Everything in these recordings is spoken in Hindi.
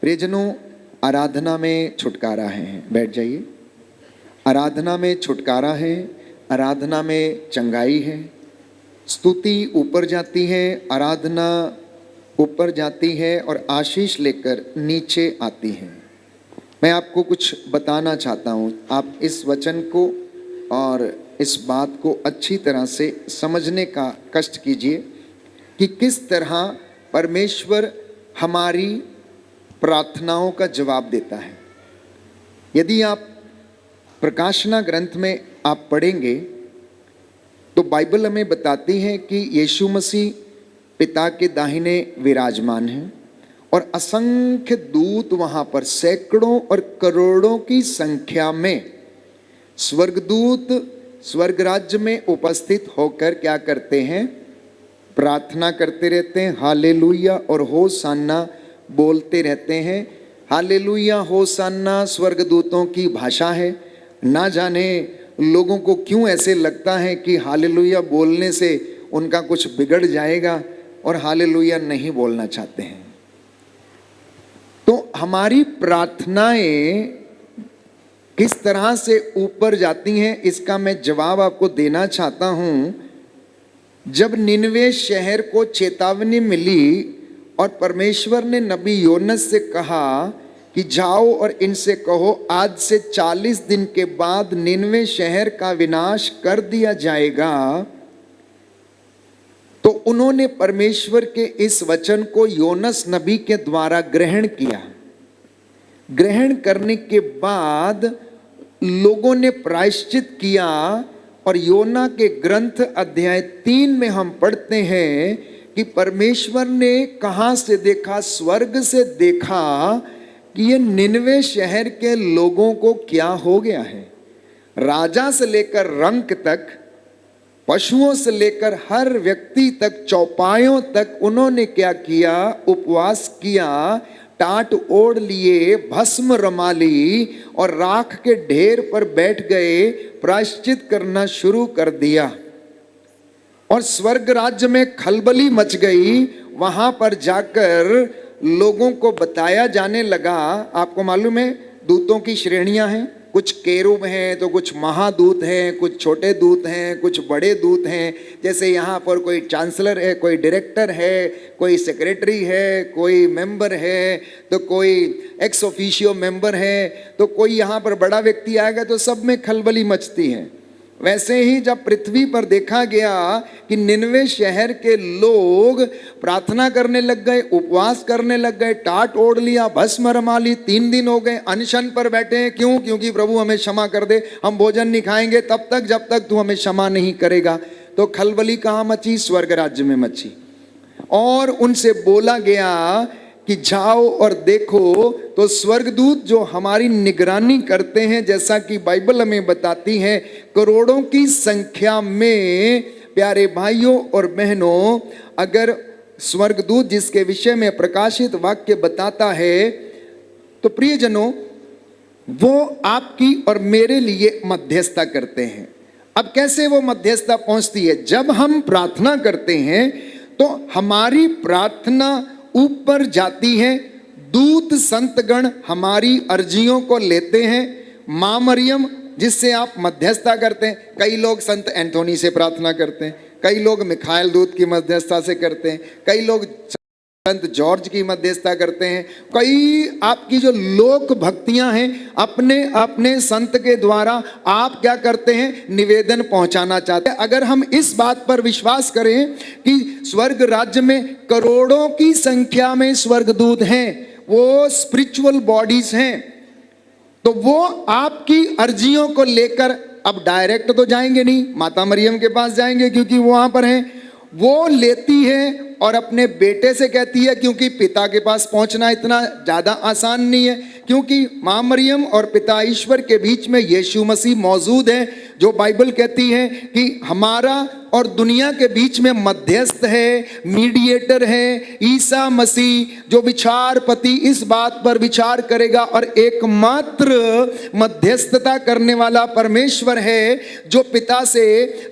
प्रियजनों, आराधना में छुटकारा है। बैठ जाइए। आराधना में छुटकारा है, आराधना में चंगाई है। स्तुति ऊपर जाती है, आराधना ऊपर जाती है और आशीष लेकर नीचे आती है। मैं आपको कुछ बताना चाहता हूँ। आप इस वचन को और इस बात को अच्छी तरह से समझने का कष्ट कीजिए कि किस तरह परमेश्वर हमारी प्रार्थनाओं का जवाब देता है। यदि आप प्रकाशना ग्रंथ में आप पढ़ेंगे तो बाइबल हमें बताती है कि यीशु मसीह पिता के दाहिने विराजमान हैं और असंख्य दूत वहां पर सैकड़ों और करोड़ों की संख्या में स्वर्गदूत स्वर्ग राज्य में उपस्थित होकर क्या करते हैं? प्रार्थना करते रहते हैं, हालेलुया और होशाना बोलते रहते हैं। हालेलुया होशाना स्वर्गदूतों की भाषा है। ना जाने लोगों को क्यों ऐसे लगता है कि हालेलुया बोलने से उनका कुछ बिगड़ जाएगा और हालेलुया नहीं बोलना चाहते हैं। तो हमारी प्रार्थनाएं किस तरह से ऊपर जाती हैं, इसका मैं जवाब आपको देना चाहता हूं। जब निनवे शहर को चेतावनी मिली और परमेश्वर ने नबी योनस से कहा कि जाओ और इनसे कहो आज से 40 दिन के बाद निनवे शहर का विनाश कर दिया जाएगा, तो उन्होंने परमेश्वर के इस वचन को योनस नबी के द्वारा ग्रहण किया। ग्रहण करने के बाद लोगों ने प्रायश्चित किया और योना के ग्रंथ अध्याय 3 में हम पढ़ते हैं कि परमेश्वर ने कहां से देखा? स्वर्ग से देखा कि ये निनवे शहर के लोगों को क्या हो गया है। राजा से लेकर रंक तक, पशुओं से लेकर हर व्यक्ति तक, चौपायों तक उन्होंने क्या किया? उपवास किया, टाट ओढ़ लिए, भस्म रमा ली और राख के ढेर पर बैठ गए, प्रायश्चित करना शुरू कर दिया और स्वर्ग राज्य में खलबली मच गई। वहां पर जाकर लोगों को बताया जाने लगा। आपको मालूम है दूतों की श्रेणियां हैं, कुछ केरूब हैं तो कुछ महादूत हैं, कुछ छोटे दूत हैं, कुछ बड़े दूत हैं। जैसे यहाँ पर कोई चांसलर है, कोई डायरेक्टर है, कोई सेक्रेटरी है, कोई मेंबर है, तो कोई एक्स ऑफिशियो मेंबर है, तो कोई यहाँ पर बड़ा व्यक्ति आएगा तो सब में खलबली मचती है। वैसे ही जब पृथ्वी पर देखा गया कि निनवे शहर के लोग प्रार्थना करने लग गए, उपवास करने लग गए, टाट ओढ़ लिया, भस्म रमा ली, 3 दिन हो गए, अनशन पर बैठे हैं। क्यों? क्योंकि प्रभु हमें क्षमा कर दे, हम भोजन नहीं खाएंगे तब तक जब तक तू हमें क्षमा नहीं करेगा। तो खलबली कहाँ मची? स्वर्ग राज्य में मची। और उनसे बोला गया कि जाओ और देखो, तो स्वर्गदूत जो हमारी निगरानी करते हैं, जैसा कि बाइबल हमें बताती है, करोड़ों की संख्या में। प्यारे भाइयों और बहनों, अगर स्वर्गदूत जिसके विषय में प्रकाशित वाक्य बताता है, तो प्रियजनों वो आपकी और मेरे लिए मध्यस्थता करते हैं। अब कैसे वो मध्यस्थता पहुंचती है? जब हम प्रार्थना करते हैं तो हमारी प्रार्थना ऊपर जाती है, दूत संतगण हमारी अर्जियों को लेते हैं। माँ मरियम जिससे आप मध्यस्थता करते हैं, कई लोग संत एंथोनी से प्रार्थना करते हैं, कई लोग मिखाइल दूत की मध्यस्थता से करते हैं, कई लोग संत जॉर्ज की मध्यस्थता करते हैं, कई आपकी जो लोक भक्तियां हैं अपने अपने संत के द्वारा आप क्या करते हैं? निवेदन पहुंचाना चाहते हैं। अगर हम इस बात पर विश्वास करें कि स्वर्ग राज्य में करोड़ों की संख्या में स्वर्गदूत हैं, वो स्पिरिचुअल बॉडीज हैं, तो वो आपकी अर्जियों को लेकर अब डायरेक्ट तो जाएंगे नहीं, माता मरियम के पास जाएंगे क्योंकि वो वहां पर हैं। वो लेती है और अपने बेटे से कहती है, क्योंकि पिता के पास पहुंचना इतना ज़्यादा आसान नहीं है, क्योंकि माँ मरियम और पिता ईश्वर के बीच में यीशु मसीह मौजूद है, जो बाइबल कहती है कि हमारा और दुनिया के बीच में मध्यस्थ है, मीडिएटर है ईसा मसीह, जो विचारपति इस बात पर विचार करेगा और एकमात्र मध्यस्थता करने वाला परमेश्वर है, जो पिता से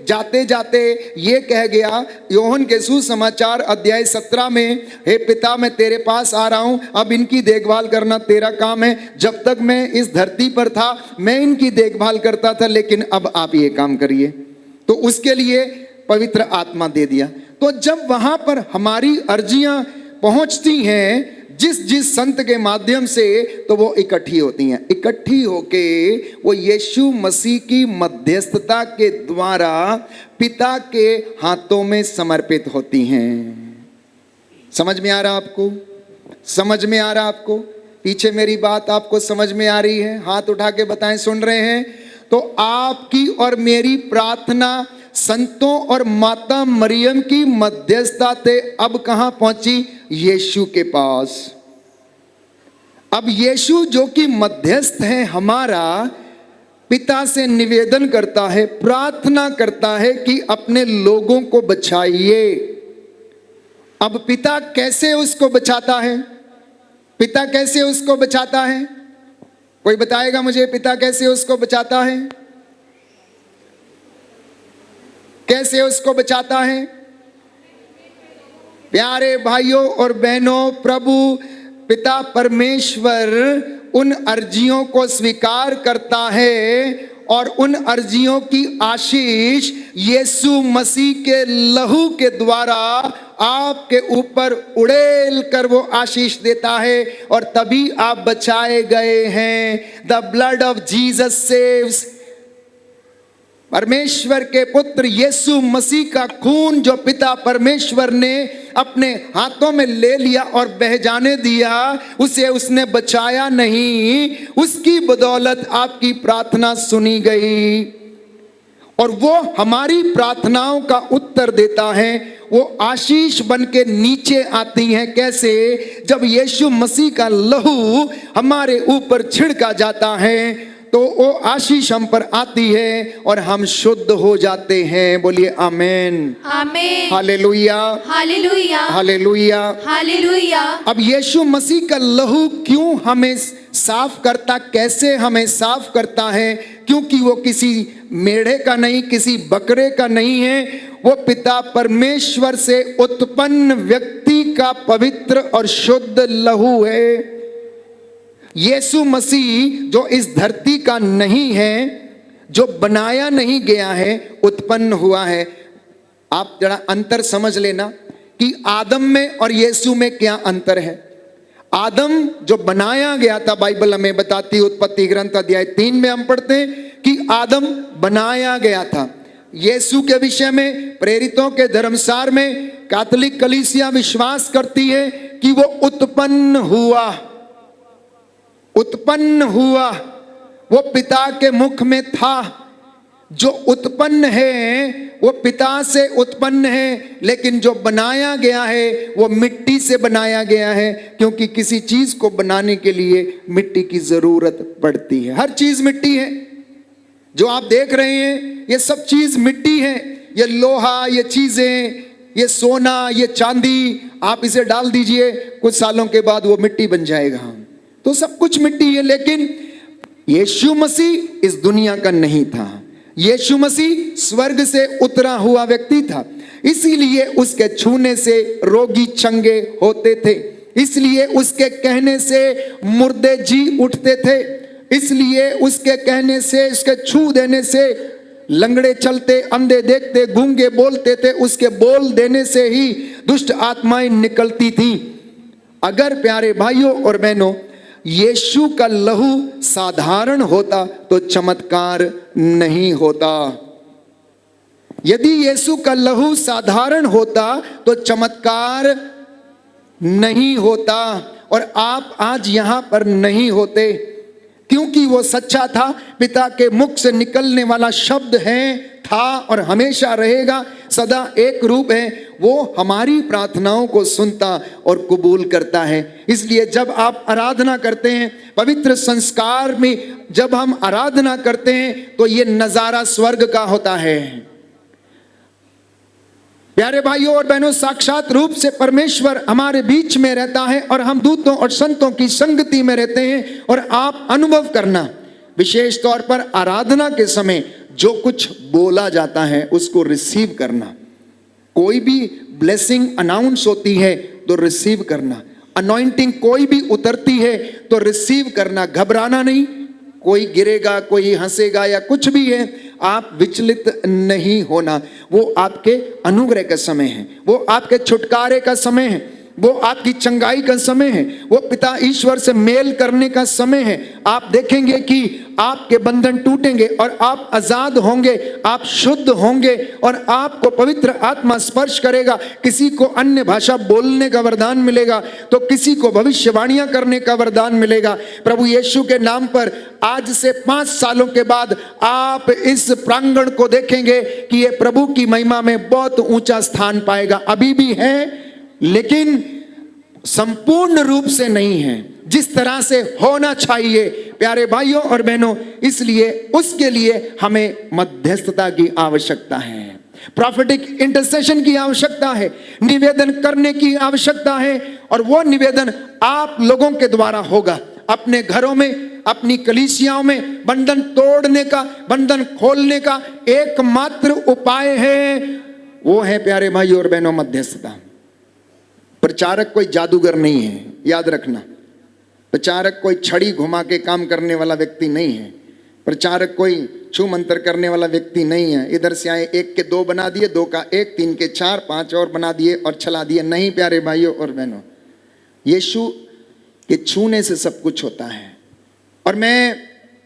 जाते जाते ये कह गया यूहन्ना के सुसमाचार अध्याय 17 में, हे पिता मैं तेरे पास आ रहा हूं, अब इनकी देखभाल करना तेरा काम है। जब तक मैं इस धरती पर था मैं इनकी देखभाल करता था, लेकिन अब आप ये काम करिए। तो उसके लिए पवित्र आत्मा दे दिया। तो जब वहां पर हमारी अर्जियां पहुंचती हैं जिस जिस संत के माध्यम से, तो वो इकट्ठी होती हैं, इकट्ठी होके वो यीशु मसीह की मध्यस्थता के द्वारा पिता के हाथों में समर्पित होती हैं। समझ में आ रहा आपको? समझ में आ रहा आपको? पीछे मेरी बात आपको समझ में आ रही है? हाथ उठा के बताएं, सुन रहे हैं? तो आपकी और मेरी प्रार्थना संतों और माता मरियम की मध्यस्थता से अब कहां पहुंची? यीशु के पास। अब यीशु जो कि मध्यस्थ है हमारा, पिता से निवेदन करता है, प्रार्थना करता है कि अपने लोगों को बचाइए। अब पिता कैसे उसको बचाता है? पिता कैसे उसको बचाता है? कोई बताएगा मुझे पिता कैसे उसको बचाता है? कैसे उसको बचाता है? प्यारे भाइयों और बहनों, प्रभु पिता परमेश्वर उन अर्जियों को स्वीकार करता है और उन अर्जियों की आशीष यीशु मसीह के लहू के द्वारा आपके ऊपर उड़ेल कर वो आशीष देता है और तभी आप बचाए गए हैं। The blood of Jesus saves. परमेश्वर के पुत्र यीशु मसीह का खून जो पिता परमेश्वर ने अपने हाथों में ले लिया और बह जाने दिया, उसे उसने बचाया नहीं, उसकी बदौलत आपकी प्रार्थना सुनी गई और वो हमारी प्रार्थनाओं का उत्तर देता है। वो आशीष बन के नीचे आती हैं। कैसे? जब यीशु मसीह का लहू हमारे ऊपर छिड़का जाता है तो वो आशीष हम पर आती है और हम शुद्ध हो जाते हैं। बोलिए आमेन, आमेन, हालेलुया, हालेलुया, हालेलुया, हालेलुया। अब यीशु मसीह का लहू क्यों हमें साफ करता, कैसे हमें साफ करता है? क्योंकि वो किसी मेढ़े का नहीं, किसी बकरे का नहीं है, वो पिता परमेश्वर से उत्पन्न व्यक्ति का पवित्र और शुद्ध लहू है। यीशु मसीह जो इस धरती का नहीं है, जो बनाया नहीं गया है, उत्पन्न हुआ है। आप जरा अंतर समझ लेना कि आदम में और यीशु में क्या अंतर है। आदम जो बनाया गया था, बाइबल हमें बताती, उत्पत्ति ग्रंथ अध्याय 3 में हम पढ़ते हैं कि आदम बनाया गया था। यीशु के विषय में प्रेरितों के धर्मसार में कैथोलिक कलीसिया विश्वास करती है कि वो उत्पन्न हुआ, उत्पन्न हुआ, वो पिता के मुख में था। जो उत्पन्न है वो पिता से उत्पन्न है, लेकिन जो बनाया गया है वो मिट्टी से बनाया गया है, क्योंकि किसी चीज को बनाने के लिए मिट्टी की जरूरत पड़ती है। हर चीज मिट्टी है। जो आप देख रहे हैं ये सब चीज मिट्टी है। ये लोहा, ये चीजें, ये सोना, ये चांदी, आप इसे डाल दीजिए, कुछ सालों के बाद वो मिट्टी बन जाएगा। तो सब कुछ मिट्टी है। लेकिन यीशु मसीह इस दुनिया का नहीं था। यीशु मसीह स्वर्ग से उतरा हुआ व्यक्ति था, इसीलिए उसके छूने से रोगी चंगे होते थे, इसलिए उसके कहने से मुर्दे जी उठते थे, इसलिए उसके कहने से, उसके छू देने से लंगड़े चलते, अंधे देखते, गूंगे बोलते थे, उसके बोल देने से ही दुष्ट आत्माएं निकलती थी। अगर प्यारे भाइयों और बहनों यीशु का लहू साधारण होता तो चमत्कार नहीं होता। यदि यीशु का लहू साधारण होता तो चमत्कार नहीं होता और आप आज यहां पर नहीं होते। क्योंकि वो सच्चा था। पिता के मुख से निकलने वाला शब्द है, था और हमेशा रहेगा, सदा एक रूप है। वो हमारी प्रार्थनाओं को सुनता और कबूल करता है। इसलिए जब आप आराधना करते हैं, पवित्र संस्कार में जब हम आराधना करते हैं, तो ये नजारा स्वर्ग का होता है। प्यारे भाइयों और बहनों, साक्षात रूप से परमेश्वर हमारे बीच में रहता है और हम दूतों और संतों की संगति में रहते हैं। और आप अनुभव करना, विशेष तौर पर आराधना के समय जो कुछ बोला जाता है उसको रिसीव करना। कोई भी ब्लेसिंग अनाउंस होती है तो रिसीव करना। अनॉइंटिंग कोई भी उतरती है तो रिसीव करना, घबराना नहीं। कोई गिरेगा, कोई हंसेगा या कुछ भी है, आप विचलित नहीं होना। वो आपके अनुग्रह का समय है, वो आपके छुटकारे का समय है, वो आपकी चंगाई का समय है, वो पिता ईश्वर से मेल करने का समय है। आप देखेंगे कि आपके बंधन टूटेंगे और आप आजाद होंगे, आप शुद्ध होंगे और आपको पवित्र आत्मा स्पर्श करेगा। किसी को अन्य भाषा बोलने का वरदान मिलेगा, तो किसी को भविष्यवाणियां करने का वरदान मिलेगा। प्रभु यीशु के नाम पर आज से 5 सालों के बाद आप इस प्रांगण को देखेंगे कि ये प्रभु की महिमा में बहुत ऊंचा स्थान पाएगा। अभी भी है, लेकिन संपूर्ण रूप से नहीं है, जिस तरह से होना चाहिए प्यारे भाइयों और बहनों। इसलिए उसके लिए हमें मध्यस्थता की आवश्यकता है, प्रॉफिटिक इंटरसेशन की आवश्यकता है, निवेदन करने की आवश्यकता है। और वो निवेदन आप लोगों के द्वारा होगा। अपने घरों में, अपनी कलीसियाओं में बंधन तोड़ने का, बंधन खोलने का एकमात्र उपाय है, वो है प्यारे भाइयों और बहनों मध्यस्थता। प्रचारक कोई जादूगर नहीं है, याद रखना। प्रचारक कोई छड़ी घुमा के काम करने वाला व्यक्ति नहीं है। प्रचारक कोई छू मंत्र करने वाला व्यक्ति नहीं है। इधर से आए 1 के 2 बना दिए, 2 का 1, 3 के 4, 5 और बना दिए और चला दिए। नहीं प्यारे भाइयों और बहनों, यीशु के छूने से सब कुछ होता है। और मैं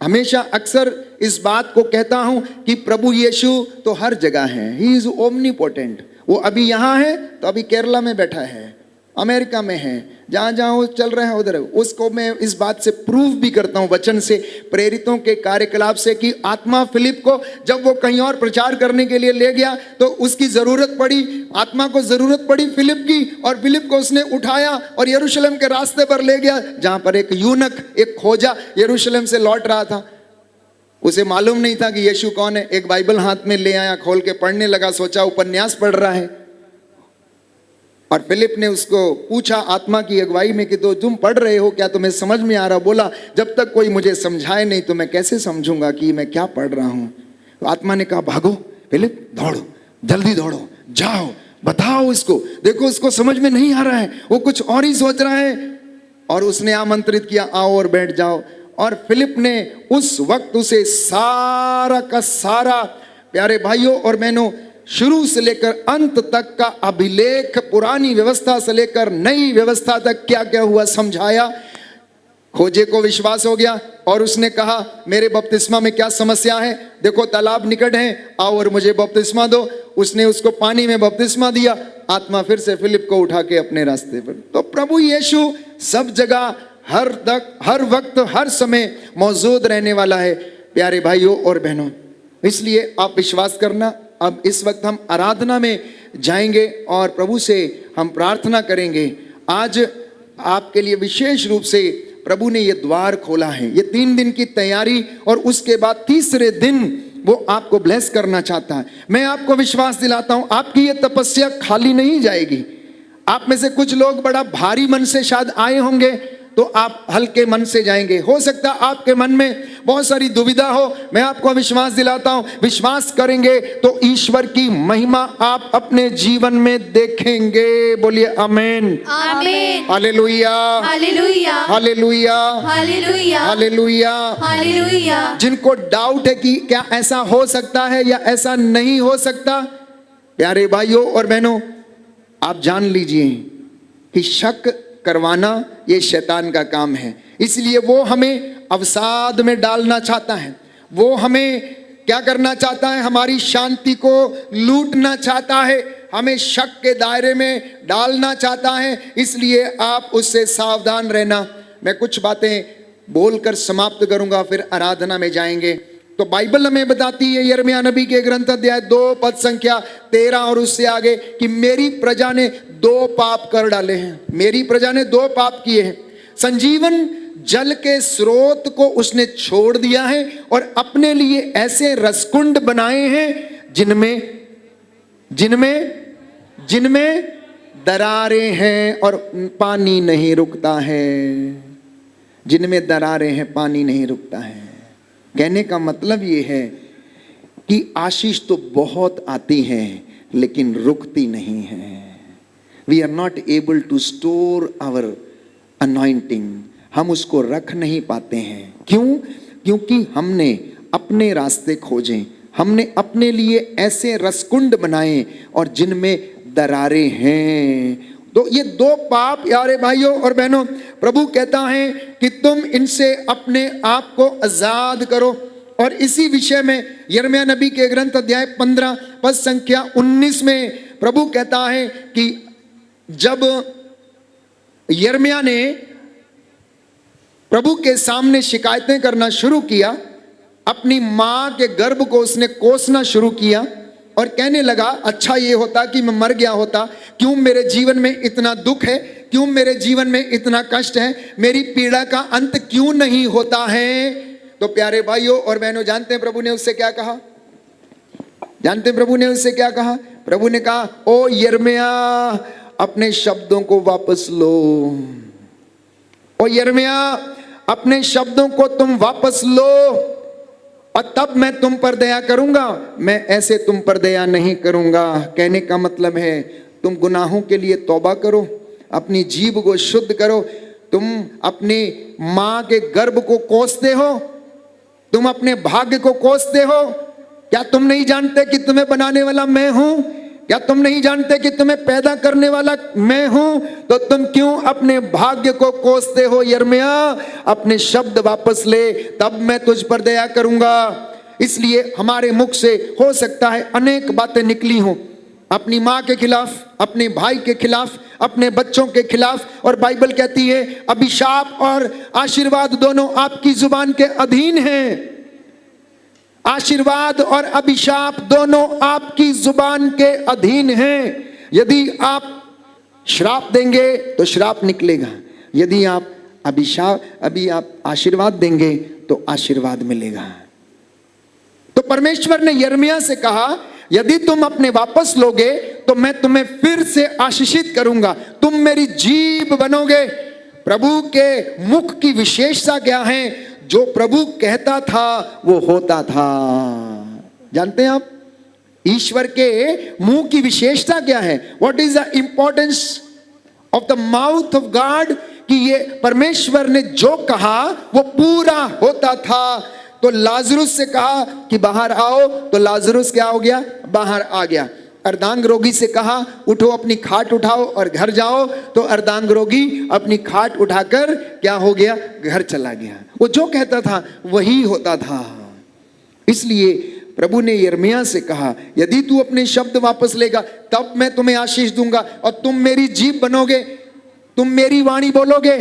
हमेशा अक्सर इस बात को कहता हूं कि प्रभु यीशु तो हर जगह है, ही इज ओमनीपोटेंट। वो अभी यहाँ है तो अभी केरला में बैठा है, अमेरिका में है, जहां जहां वो चल रहे हैं उधर। उसको मैं इस बात से प्रूव भी करता हूं वचन से, प्रेरितों के कार्यकलाप से, कि आत्मा फिलिप को जब वो कहीं और प्रचार करने के लिए ले गया तो उसकी जरूरत पड़ी, आत्मा को जरूरत पड़ी फिलिप की, और फिलिप को उसने उठाया और यरूशलेम के रास्ते पर ले गया, जहां पर एक यूनक, एक खोजा यरूशलेम से लौट रहा था। उसे मालूम नहीं था कि यीशु कौन है। एक बाइबल हाथ में ले आया, खोल के पढ़ने लगा, सोचा उपन्यास पढ़ रहा है। और फिलिप ने उसको पूछा आत्मा की अगुवाई में कि तो तुम पढ़ रहे हो, क्या तुम्हें समझ में आ रहा? बोला, जब तक कोई मुझे समझाए नहीं तो मैं कैसे समझूंगा कि मैं क्या पढ़ रहा हूं। तो आत्मा ने कहा, भागो फिलिप, दौड़ो, जल्दी दौड़ो, जाओ, बताओ इसको, देखो उसको समझ में नहीं आ रहा है, वो कुछ और ही सोच रहा है। और उसने आमंत्रित किया, आओ और बैठ जाओ। और फिलिप ने उस वक्त उसे सारा का सारा, प्यारे भाइयों और बहनों, शुरू से लेकर अंत तक का अभिलेख, पुरानी व्यवस्था से लेकर नई व्यवस्था तक क्या क्या हुआ समझाया। खोजे को विश्वास हो गया और उसने कहा, मेरे बपतिस्मा में क्या समस्या है? देखो तालाब निकट है, आओ और मुझे बपतिस्मा दो। उसने उसको पानी में बपतिस्मा दिया। आत्मा फिर से फिलिप को उठा के अपने रास्ते पर। तो प्रभु यीशु सब जगह, हर वक्त, हर समय मौजूद रहने वाला है प्यारे भाइयों और बहनों। इसलिए आप विश्वास करना। अब इस वक्त हम आराधना में जाएंगे और प्रभु से हम प्रार्थना करेंगे। आज आपके लिए विशेष रूप से प्रभु ने ये द्वार खोला है, ये 3 दिन की तैयारी, और उसके बाद तीसरे दिन वो आपको ब्लेस करना चाहता है। मैं आपको विश्वास दिलाता हूं, आपकी ये तपस्या खाली नहीं जाएगी। आप में से कुछ लोग बड़ा भारी मन से शायद आए होंगे, तो आप हल्के मन से जाएंगे। हो सकता है आपके मन में बहुत सारी दुविधा हो। मैं आपको विश्वास दिलाता हूं, विश्वास करेंगे तो ईश्वर की महिमा आप अपने जीवन में देखेंगे। बोलिए आमीन, आमीन, हालेलुया, हालेलुया, हालेलुया, हालेलुया, हालेलुया। हालेलुया। जिनको डाउट है कि क्या ऐसा हो सकता है या ऐसा नहीं हो सकता, प्यारे भाइयों और बहनों, आप जान लीजिए कि शक करवाना ये शैतान का काम है। इसलिए वो हमें अवसाद में डालना चाहता है, वो हमें क्या करना चाहता है, हमारी शांति को लूटना चाहता है, हमें शक के दायरे में डालना चाहता है। इसलिए आप उससे सावधान रहना। मैं कुछ बातें बोलकर समाप्त करूंगा, फिर आराधना में जाएंगे। तो बाइबल हमें बताती है यिर्मयाह नबी के ग्रंथ अध्याय 2 पद संख्या 13 और उससे आगे कि मेरी प्रजा ने 2 पाप कर डाले हैं। मेरी प्रजा ने 2 पाप किए हैं। संजीवन जल के स्रोत को उसने छोड़ दिया है और अपने लिए ऐसे रसकुंड बनाए हैं जिनमें दरारें हैं और पानी नहीं रुकता है। जिनमें दरारें हैं, पानी नहीं रुकता है। कहने का मतलब ये है कि आशीष तो बहुत आती है लेकिन रुकती नहीं है। We are not able to store our anointing. हम उसको रख नहीं पाते हैं। क्यों? क्योंकि हमने अपने रास्ते खोजे, हमने अपने लिए ऐसे रसकुंड बनाए और जिनमें दरारें हैं। तो ये 2 पाप यारे भाइयों और बहनों, प्रभु कहता है कि तुम इनसे अपने आप को आजाद करो। और इसी विषय में यिर्मयाह नबी के ग्रंथ अध्याय 15 पद संख्या 19 में प्रभु कहता है कि जब यिर्मयाह ने प्रभु के सामने शिकायतें करना शुरू किया, अपनी मां के गर्भ को उसने कोसना शुरू किया और कहने लगा, अच्छा ये होता कि मैं मर गया होता, क्यों मेरे जीवन में इतना दुख है, क्यों मेरे जीवन में इतना कष्ट है, मेरी पीड़ा का अंत क्यों नहीं होता है। तो प्यारे भाइयों और बहनों, जानते हैं प्रभु ने उससे क्या कहा? जानते हैं प्रभु ने उससे क्या कहा? प्रभु ने कहा, ओ यिर्मयाह, अपने शब्दों को वापस लो। ओ यिर्मयाह, अपने शब्दों को तुम वापस लो और तब मैं तुम पर दया करूंगा। मैं ऐसे तुम पर दया नहीं करूंगा। कहने का मतलब है तुम गुनाहों के लिए तौबा करो, अपनी जीभ को शुद्ध करो। तुम अपनी मां के गर्भ को कोसते हो, तुम अपने भाग्य को कोसते हो। क्या तुम नहीं जानते कि तुम्हें बनाने वाला मैं हूं? क्या तुम नहीं जानते कि तुम्हें पैदा करने वाला मैं हूं? तो तुम क्यों अपने भाग्य को कोसते हो? यिर्मयाह, अपने शब्द वापस ले, तब मैं तुझ पर दया करूंगा। इसलिए हमारे मुख से हो सकता है अनेक बातें निकली हों, अपनी मां के खिलाफ, अपने भाई के खिलाफ, अपने बच्चों के खिलाफ। और बाइबल कहती है अभिशाप और आशीर्वाद दोनों आपकी जुबान के अधीन हैं। आशीर्वाद और अभिशाप दोनों आपकी जुबान के अधीन हैं। यदि आप श्राप देंगे तो श्राप निकलेगा, यदि आप आशीर्वाद देंगे तो आशीर्वाद मिलेगा। तो परमेश्वर ने यिर्मयाह से कहा, यदि तुम अपने वापस लोगे तो मैं तुम्हें फिर से आशीषित करूंगा, तुम मेरी जीभ बनोगे। प्रभु के मुख की विशेषता क्या है? जो प्रभु कहता था वो होता था। जानते हैं आप ईश्वर के मुंह की विशेषता क्या है? What is the importance of the mouth of God? कि ये परमेश्वर ने जो कहा वो पूरा होता था। तो लाजरुस से कहा कि बाहर आओ, तो लाजरुस क्या हो गया? बाहर आ गया। अर्धांग रोगी से कहा उठो, अपनी खाट उठाओ और घर जाओ, तो अर्धांग रोगी अपनी खाट उठाकर क्या हो गया? घर चला गया। वो जो कहता था वही होता था। इसलिए प्रभु ने यिर्मयाह से कहा, यदि तू अपने शब्द वापस लेगा तब मैं तुम्हें आशीष दूंगा और तुम मेरी जीभ बनोगे, तुम मेरी वाणी बोलोगे,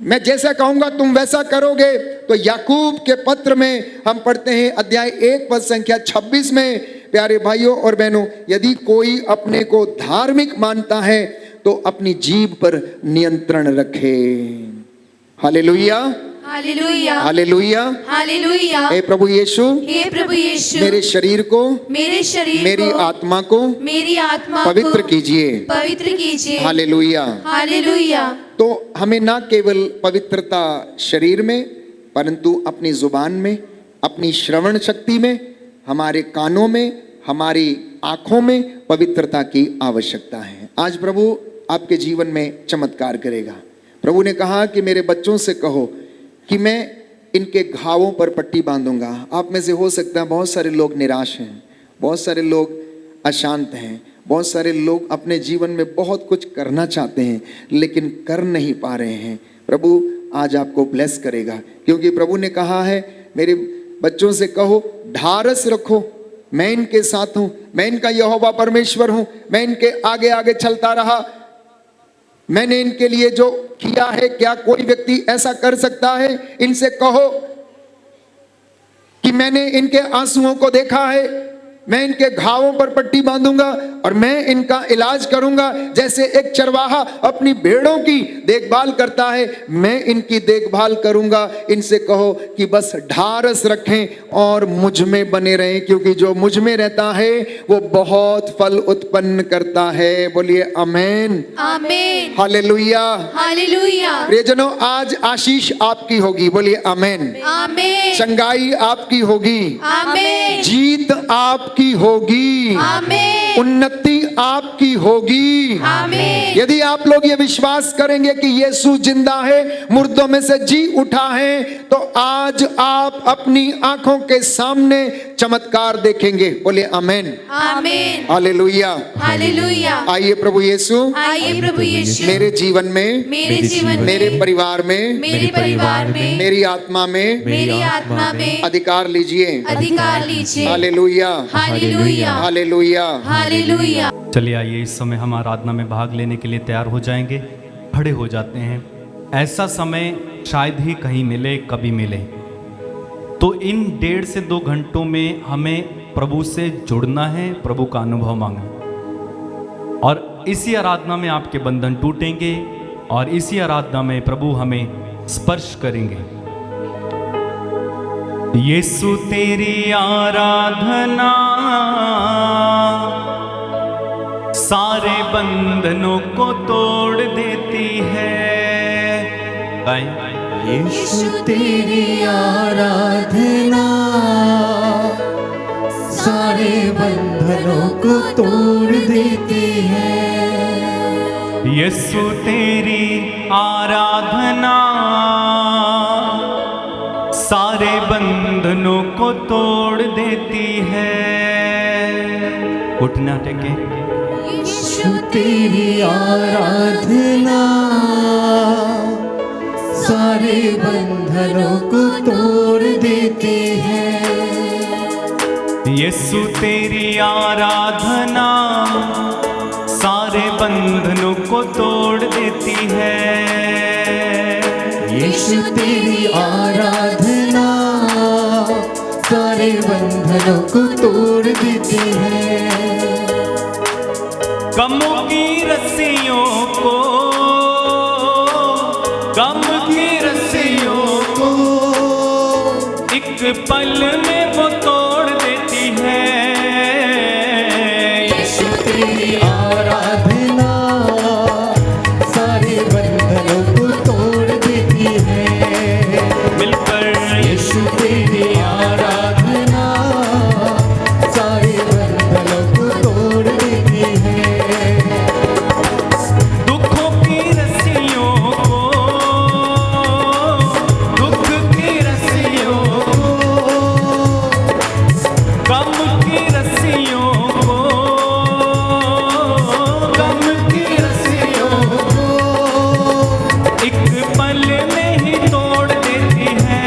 मैं जैसा कहूंगा तुम वैसा करोगे। तो याकूब के पत्र में हम पढ़ते हैं अध्याय 1 पद संख्या 26 में, प्यारे भाइयों और बहनों, यदि कोई अपने को धार्मिक मानता है तो अपनी जीभ पर नियंत्रण रखे। हालेलुया, हालेलुया, हालेलुया, हालेलुया। हे प्रभु यीशु, हे प्रभु यीशु, मेरे शरीर को, मेरी आत्मा को पवित्र कीजिए, पवित्र कीजिए। Hallelujah, hallelujah. तो हमें ना केवल पवित्रता शरीर में, परंतु अपनी जुबान में, अपनी श्रवण शक्ति में, हमारे कानों में, हमारी आंखों में पवित्रता की आवश्यकता है। आज प्रभु आपके जीवन में चमत्कार करेगा। प्रभु ने कहा कि मेरे बच्चों से कहो कि मैं इनके घावों पर पट्टी बांधूंगा। आप में से हो सकता है बहुत सारे लोग निराश हैं, बहुत सारे लोग अशांत हैं, बहुत सारे लोग अपने जीवन में बहुत कुछ करना चाहते हैं लेकिन कर नहीं पा रहे हैं। प्रभु आज आपको ब्लेस करेगा, क्योंकि प्रभु ने कहा है मेरे बच्चों से कहो ढारस रखो, मैं इनके साथ हूं, मैं इनका यहोवा परमेश्वर हूं, मैं इनके आगे आगे चलता रहा, मैंने इनके लिए जो किया है, क्या कोई व्यक्ति ऐसा कर सकता है? इनसे कहो कि मैंने इनके आंसुओं को देखा है, मैं इनके घावों पर पट्टी बांधूंगा और मैं इनका इलाज करूंगा। जैसे एक चरवाहा अपनी भेड़ों की देखभाल करता है, मैं इनकी देखभाल करूंगा। इनसे कहो कि बस ढारस रखें और मुझ में बने रहें, क्योंकि जो मुझ में रहता है वो बहुत फल उत्पन्न करता है। बोलिए आमेन, आमेन, हालेलुया, हालेलुया, प्रियजनों, आज आशीष आपकी होगी। बोलिए आमेन। आमेन, चंगाई आपकी होगी, आमेन, जीत आपकी होगी, आमेन, उन्नति आपकी होगी। आमेन। यदि आप लोग ये विश्वास करेंगे कि यीशु जिंदा है, मुर्दों में से जी उठा है, तो आज आप अपनी आंखों के सामने चमत्कार देखेंगे। बोलिए आमेन, आमेन, हालेलुया, हालेलुया। आइए प्रभु यीशु आइए प्रभु यीशु मेरे जीवन में, मेरे जीवन में, मेरे परिवार में, मेरे परिवार में, मेरी आत्मा में मेरी आत्मा में अधिकार लीजिए। अधिकार लीजिए। हालेलुया, हालेलुया, हालेलुया। हालेलुया। चलिए आइए, इस समय हम आराधना में भाग लेने के लिए तैयार हो जाएंगे, खड़े हो जाते हैं। ऐसा समय शायद ही कहीं मिले, कभी मिले, तो इन 1.5 से 2 घंटों में हमें प्रभु से जुड़ना है, प्रभु का अनुभव मांगना, और इसी आराधना में आपके बंधन टूटेंगे और इसी आराधना में प्रभु हमें स्पर्श करेंगे। यीशु तेरी आराधना सारे बंधनों को तोड़ देती है। यीशु तेरी आराधना सारे बंधनों को तोड़ देती है। यीशु तेरी आराधना सारे बंधनों को तोड़ देती है। घुटना टेके। यीशु तेरी आराधना सारे बंधनों को तोड़ देती है। यीशु तेरी आराधना सारे बंधनों को तोड़ देती है। यीशु तेरी आराधना सारे बंधनों को तोड़ देती है। गमों की रस्सियों को, गम की रस्सियों को एक पल में वो तोड़ देती है। यीशु तेरी आराधना सारे बंधनों को तोड़ देती है। मिलकर यीशु तेरी आराधना सारे बंधनों को तोड़ देती है। दुखों की रस्सियों को, दुख की रस्सियों को, गम की रस्सियों को, गम की रस्सियों को एक पल में ही तोड़ देती है।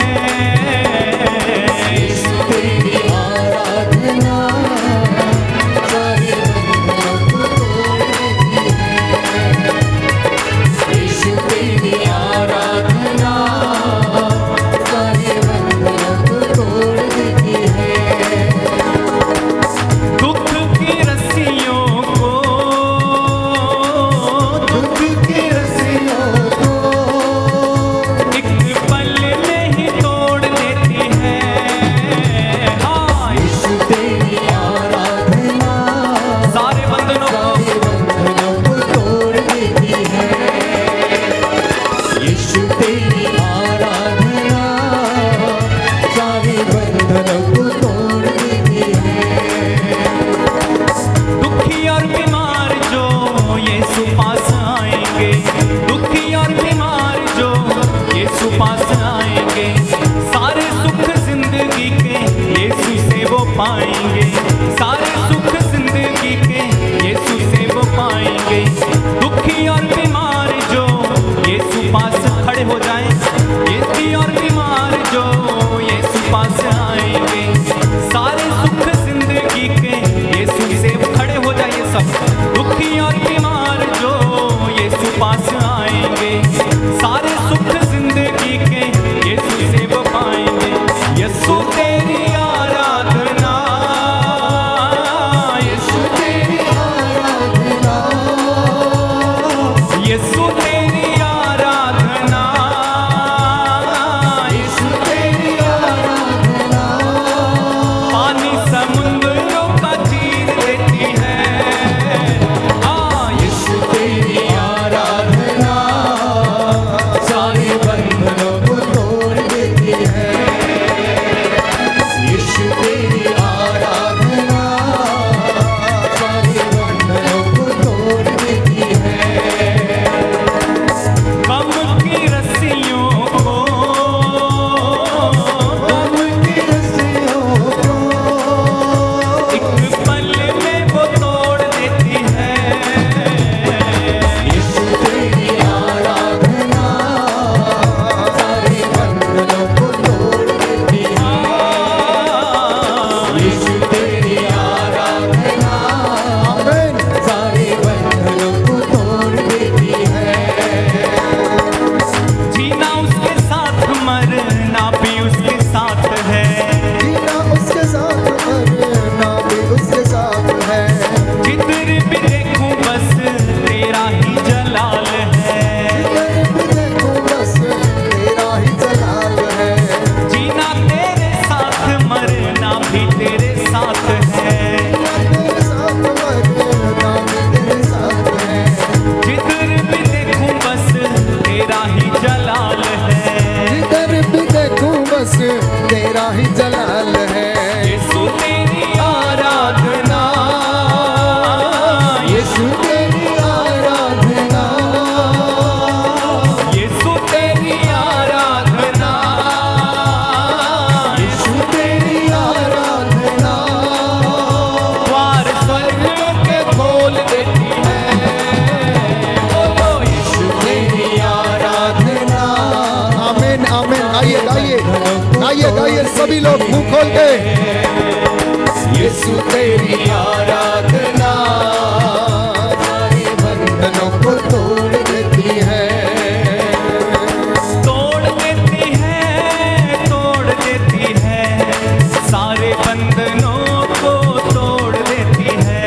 यीशु तेरी आराधना सारे बंधनों को तोड़ देती है। यीशु तेरी आराधना सारे बंधनों को तोड़ देती है। दुख की रस्सियों को, दुख की रस्सियों को गाइए गाइए गाइए गाइए सभी लोग मुंह खोल के। यीशु तेरी आराधना सारे बंधनों को तोड़ देती है, तोड़ देती है, तोड़ देती है, सारे बंधनों को तोड़ देती है,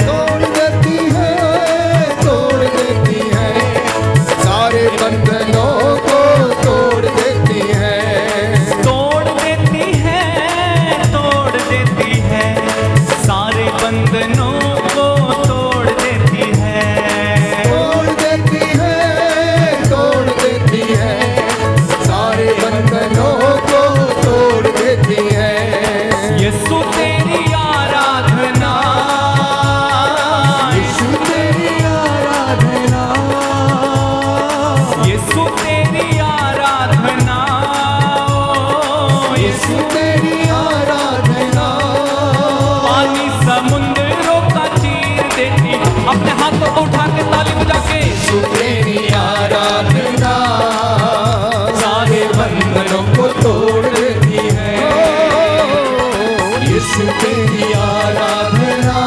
तोड़ देती है, तोड़ देती है, सारे बंधनों को तोड़ देती है, तोड़ देती है, तोड़ देती है, सारे बंधनों को तोड़ देती है, तोड़ देती है, तोड़ देती है, सारे बंधनों को तोड़ देती है। यीशु तेरी आराधना, यीशु तेरी आराधना, यीशु तेरी आराधना, यीशु तेरी आराधना, पानी समुद्रों का चीर देती। अपने हाथों को उठा के ताली बजा के यीशु तेरी आराधना सारे बंधनों को तोड़ देती है। यीशु तेरी आराधना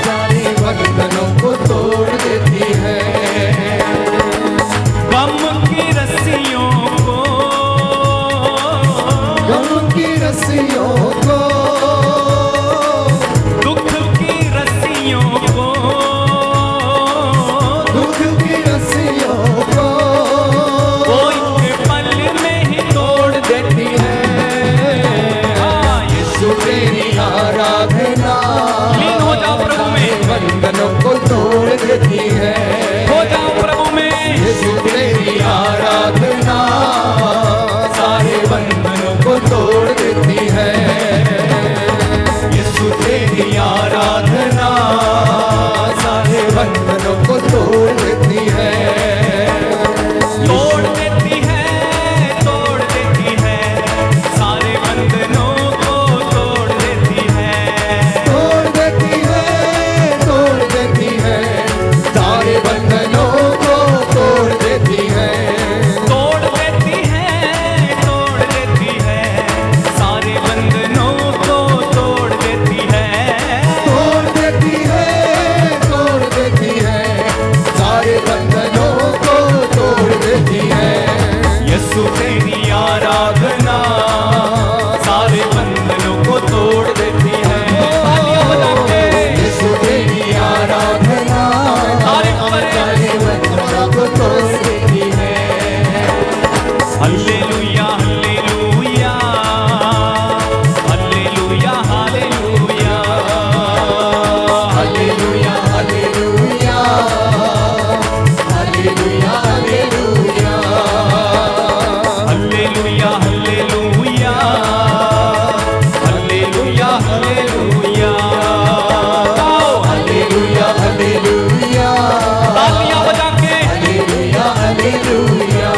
सारे बंधनों को तोड़ देती है। गम की रस्सियों को, गम की रस्सियों को, दुख की रस्सियों को, दुख की रस्सियों को वो एक पल में ही तोड़ देती है। हाँ, यीशु तेरी आराधना लीन हो जाओ प्रभु में, बंधनों को तोड़ देती है। हो जाओ प्रभु में। यीशु तेरी आराधना सारे बंधनों को तोड़ देती है। यीशु तेरी आराधना सारे बंधनों को तोड़ देती है। तोड़ देती है, तोड़ देती है, सारे बंधनों को तोड़ देती है, तोड़ देती है, तोड़ देती है, सारे बंधनों को तोड़ देती है। तोड़ देती है, तोड़ देती है, सारे बंधनों को तोड़ देती है, तोड़ देती है, तोड़ देती है, सारे बंधनों को तोड़ देती है। यीशु तेरी आराधना सारे बंधनों को तोड़ देती है। तालियां बजा के यीशु तेरी आराधना तारीफ करें। सारे बंधनों को तोड़ देती है। हालेलुया, हालेलुया, हालेलुया, हालेलुया, हालेलुया, हालेलुया, हालेलुया, हालेलुया, हालेलुया, हालेलुया, हालेलुया, हालेलुया। गाओ हालेलुया, हालेलुया, तालियां बजा के हालेलुया, हालेलुया।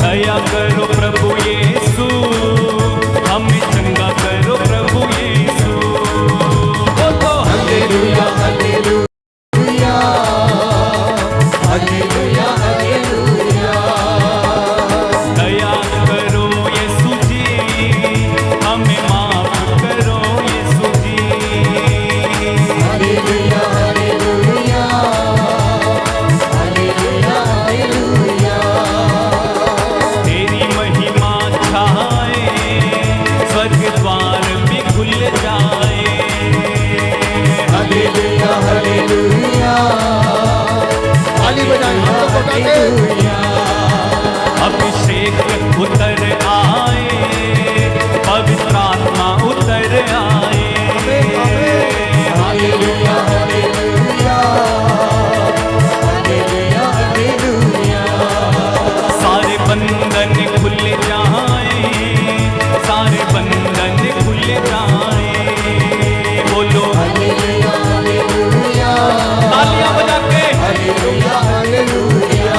दया करो प्रभु यीशु, हमें चंगा करो प्रभु यीशु। बोलो हालेलुया, हालेलुया, हालेलुया, हालेलुया। दया करो यीशु जी, हमें माफ करो यीशु जी। हालेलुया, हालेलुया, हालेलुया, हालेलुया। तेरी महिमा छाए, स्वर्ग द्वार भी खुल जाए। हालेलुया, हालेलुया, ताली बजाएं, हाथों को उठा के। अभिषेक उतर आए, पवित्र आत्मा उतर आए। हालेलुया, हालेलुया, हालेलुया, हालेलुया। सारे बंधन खुल जाए, सारे बंधन खुल जाए। बोलो हालेलुया, हालेलुया, तालियां बजा के हालेलुया, हालेलुया।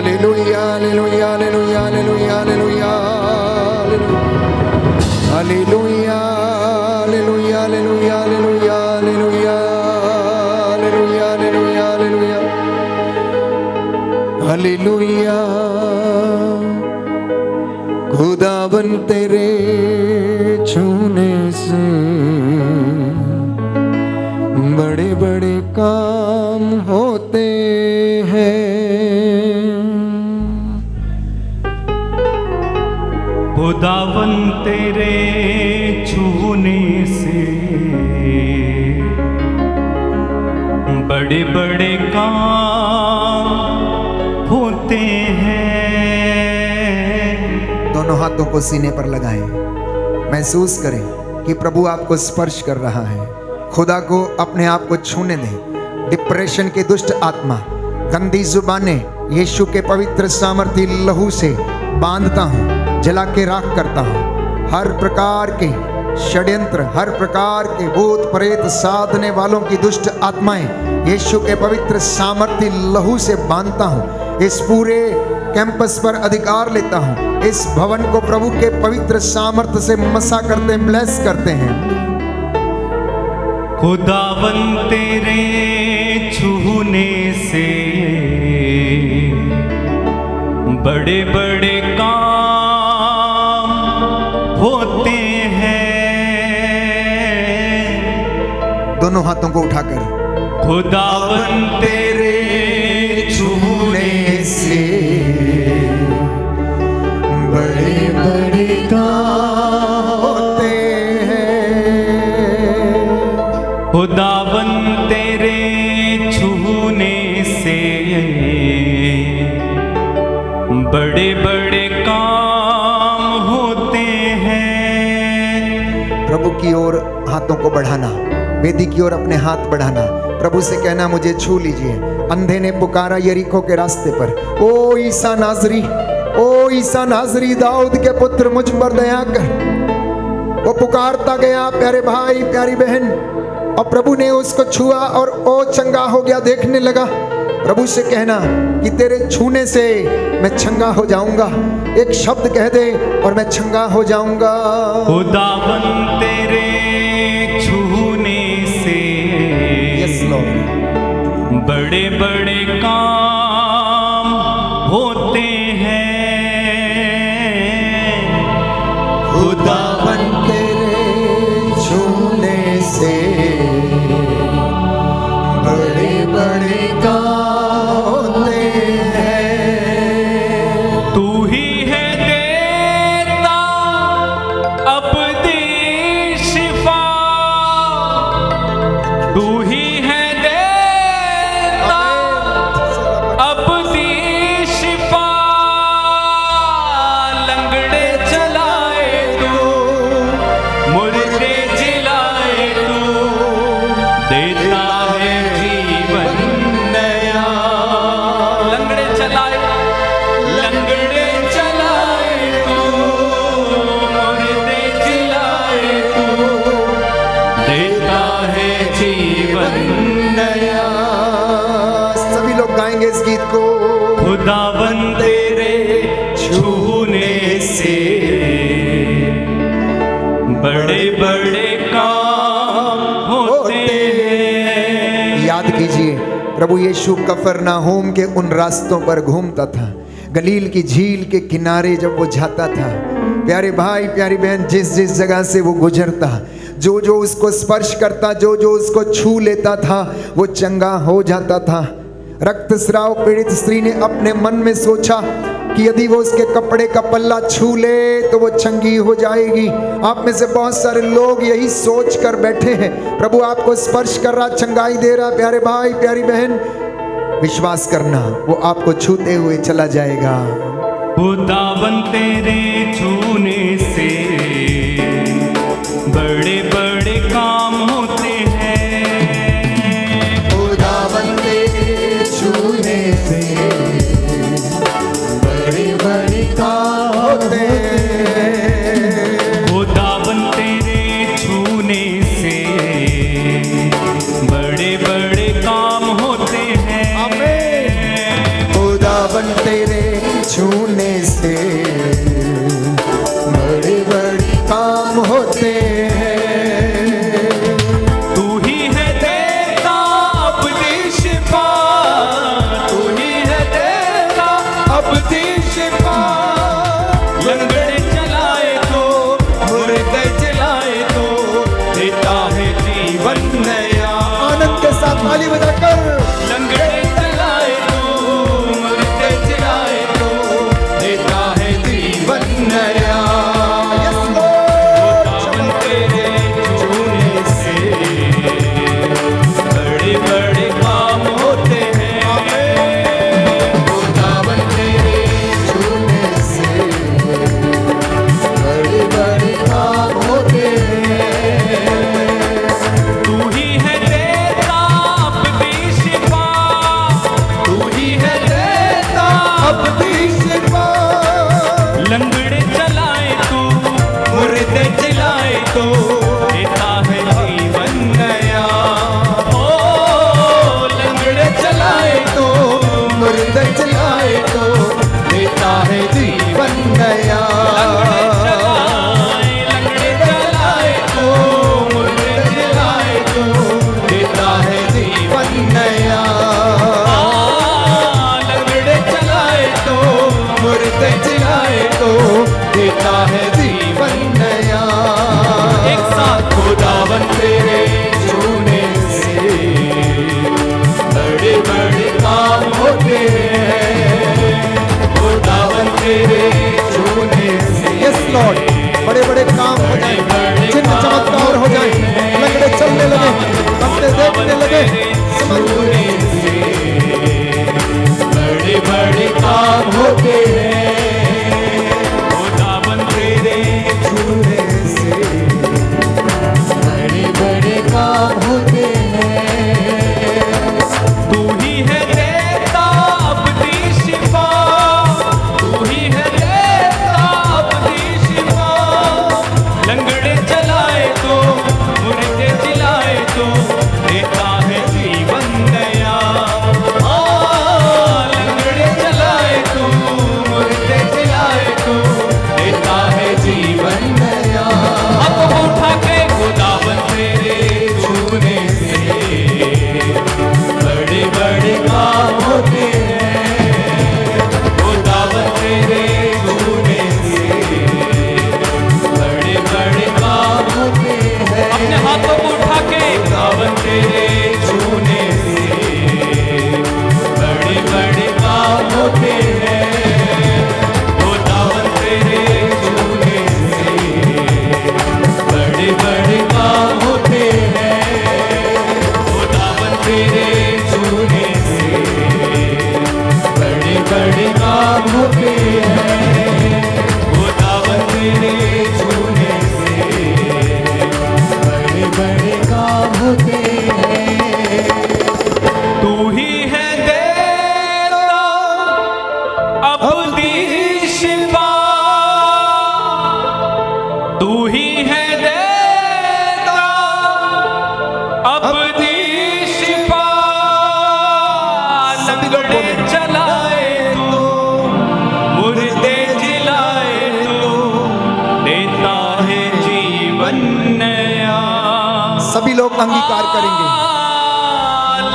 हालेलुया हालेलुया हालेलुया हालेलुया हालेलुया हालेलुया हालेलुया हालेलुया हालेलुया हालेलुया हालेलुया हालेलुया हालेलुया खुदावन तेरे छूने से बड़े बड़े काम होते हैं। खुदावन तेरे छूने से बड़े बड़े काम होते हैं। दोनों हाथों को सीने पर लगाएं, महसूस करें कि प्रभु आपको स्पर्श कर रहा है। खुदा को अपने आप को छूने दें। डिप्रेशन की दुष्ट आत्मा, गंदी जुबानें यीशु के पवित्र सामर्थी लहू से बांधता हूँ, जला के राख करता हूँ। हर प्रकार के षड्यंत्र, हर प्रकार के भूत प्रेत साधने वालों की दुष्ट आत्माएं यीशु के पवित्र सामर्थी लहू से बांधता हूँ। इस पूरे कैंपस पर अधिकार लेता हूँ। इस भवन को प्रभु के पवित्र सामर्थ्य से मसा करते हैं, ब्लेस करते हैं। खुदावन तेरे छूने से बड़े बड़े काम होते हैं। दोनों हाथों को उठाकर खुदावन तेरे छूने से बड़े बड़े काम होते हैं। खुदावन तेरे छूने से बड़े बड़े काम होते हैं। प्रभु की ओर हाथों को बढ़ाना, वेदी की ओर अपने हाथ बढ़ाना, प्रभु से कहना मुझे छू लीजिए। अंधे ने पुकारा यरीको के रास्ते पर, ओ ईसा नाजरी, ओ ईसा नाजरी, दाऊद के पुत्र मुझ पर दया कर। वो पुकारता गया प्यारे भाई प्यारी बहन, और प्रभु ने उसको छुआ और ओ चंगा हो गया, देखने लगा। प्रभु से कहना कि तेरे छूने से मैं चंगा हो जाऊंगा। एक शब्द कह दे और मैं चंगा हो जाऊंगा। खुदावन तेरे छूने से यस लॉर्ड बड़े बड़े काम होते हैं। खुदावन तेरे छूने से बड़े बड़े काम होते हैं। तू ही है देता अब दी शिफा, तू ही है देता अब दी शिफा। लंगड़े चलाए तू, मुर्दे जिलाए तू, देता है जीवन नया। लंगड़े चलाए, लंगड़े चलाए तू, मुर्दे जिलाए तू, देता है जीवन नया। सभी लोग गाएंगे इस गीत को। खुदावन तेरे छूने से बड़े बड़े काम होते हैं। याद कीजिए प्रभु यीशु कफरनाहूम के उन रास्तों पर घूमता था, गलील की झील के किनारे जब वो जाता था, प्यारे भाई प्यारी बहन, जिस जिस जगह से वो गुजरता, जो जो उसको स्पर्श करता, जो जो उसको छू लेता था, वो चंगा हो जाता था। रक्तस्राव पीड़ित स्त्री ने अपने मन में सोचा कि यदि वो उसके कपड़े का पल्ला छू ले तो वो चंगी हो जाएगी। आप में से बहुत सारे लोग यही सोच कर बैठे हैं। प्रभु आपको स्पर्श कर रहा, चंगाई दे रहा। प्यारे भाई प्यारी बहन, विश्वास करना, वो आपको छूते हुए चला जाएगा। खुदावन तेरे छूने से बड़े बड़े काम होते हैं। खुदावन तेरे छूने से बड़े बड़े काम होते हैं। खुदावन तेरे छूने से बड़े बड़े काम होते हैं। खुदावन तेरे पर लंगड़े चलाए तो मुर्दे चलाए तो देता है जीवन नया। Yes, Lord. सावन तेरे छूने से बड़े बड़े काम होते हैं। सावन तेरे छूने से बड़े बड़े काम होते हैं। तू ही है देता अब भी शिफा, तू ही है देता अब भी शिफा लंगड़े चलाए तो मुर्दे चलाए तो देता है जीवन नया। ओ लंगड़े चलाए तो मुर्दे चलाए तो देता है जीवन नया। लंगड़े चलाए तो मुर्दे चलाए तो देता है जीवन नया। लंगड़े चलाए तो मुर्दे चलाए तो देता है जीवन नया। एक साथ खुदावन तेरे छूने से बड़े बड़े काम होते हैं। खुदावन तेरे छूने से यस लॉर्ड बड़े बड़े काम हो जाए, चिन्ह चमत्कार हो जाए, लंगड़े चलने लगे, अंधे देखने लगे, छूने से बड़े बड़े काम होते हैं। खुदावन तेरे छूने से बड़े बड़े काम होते हैं। तू ही है देता अब दी शिफा, तू ही है देता अब दी शिफा। लंगड़े चलाए तो मुर्दे चलाए तो देता है जीवन नया। लंगड़े चलाए तो मुर्दे चलाए तो देता है जीवन नया अब उठा के खुदावन तेरे छूने से बड़े बड़े काम होते हैं। खुदावन तेरे छूने से बड़े बड़े काम होते हैं। अपने हाथों को उठा के खुदावन तेरे छूने से बड़े बड़े काम होते हैं। खुदावन तेरे छूने से बड़े बड़े काम होते हैं। खुदावन तेरे छूने से बड़े बड़े काम होते हैं। खुदावन तेरे छूने से बड़े बड़े काम होते हैं। तू ही है देता अब दी शिफा, तू ही है देता अब दी शिफा। सभी लोग लंगड़े बोलें। चलाए तो मुर्दे जिलाए तो देता है जीवन नया। सभी लोग अंगीकार करेंगे।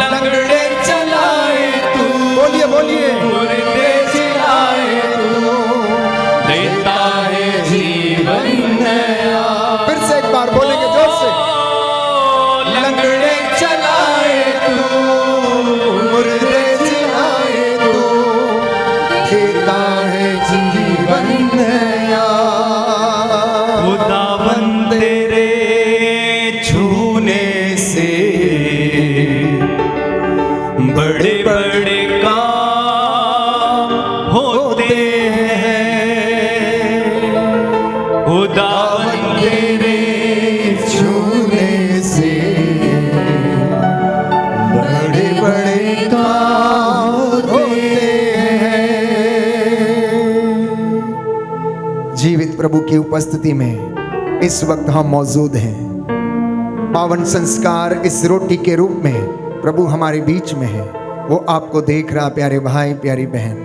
लंगड़े चलाए तू बोलिए बोलिए मुर्दे जिलाए तू देता है जीवन नया। फिर से एक बार बोलेंगे जोर से। लंगड़े चलाए तू मुर्दे जिलाए तो देता है जीवन नया। खुदावन तेरे छूने से बड़े बड़े काम होते हैं। खुदावन तेरे छूने से बड़े बड़े काम होते हैं। जीवित प्रभु की उपस्थिति में इस वक्त हम मौजूद हैं। पावन संस्कार इस रोटी के रूप में प्रभु हमारे बीच में है। वो आपको देख रहा प्यारे भाई प्यारी बहन,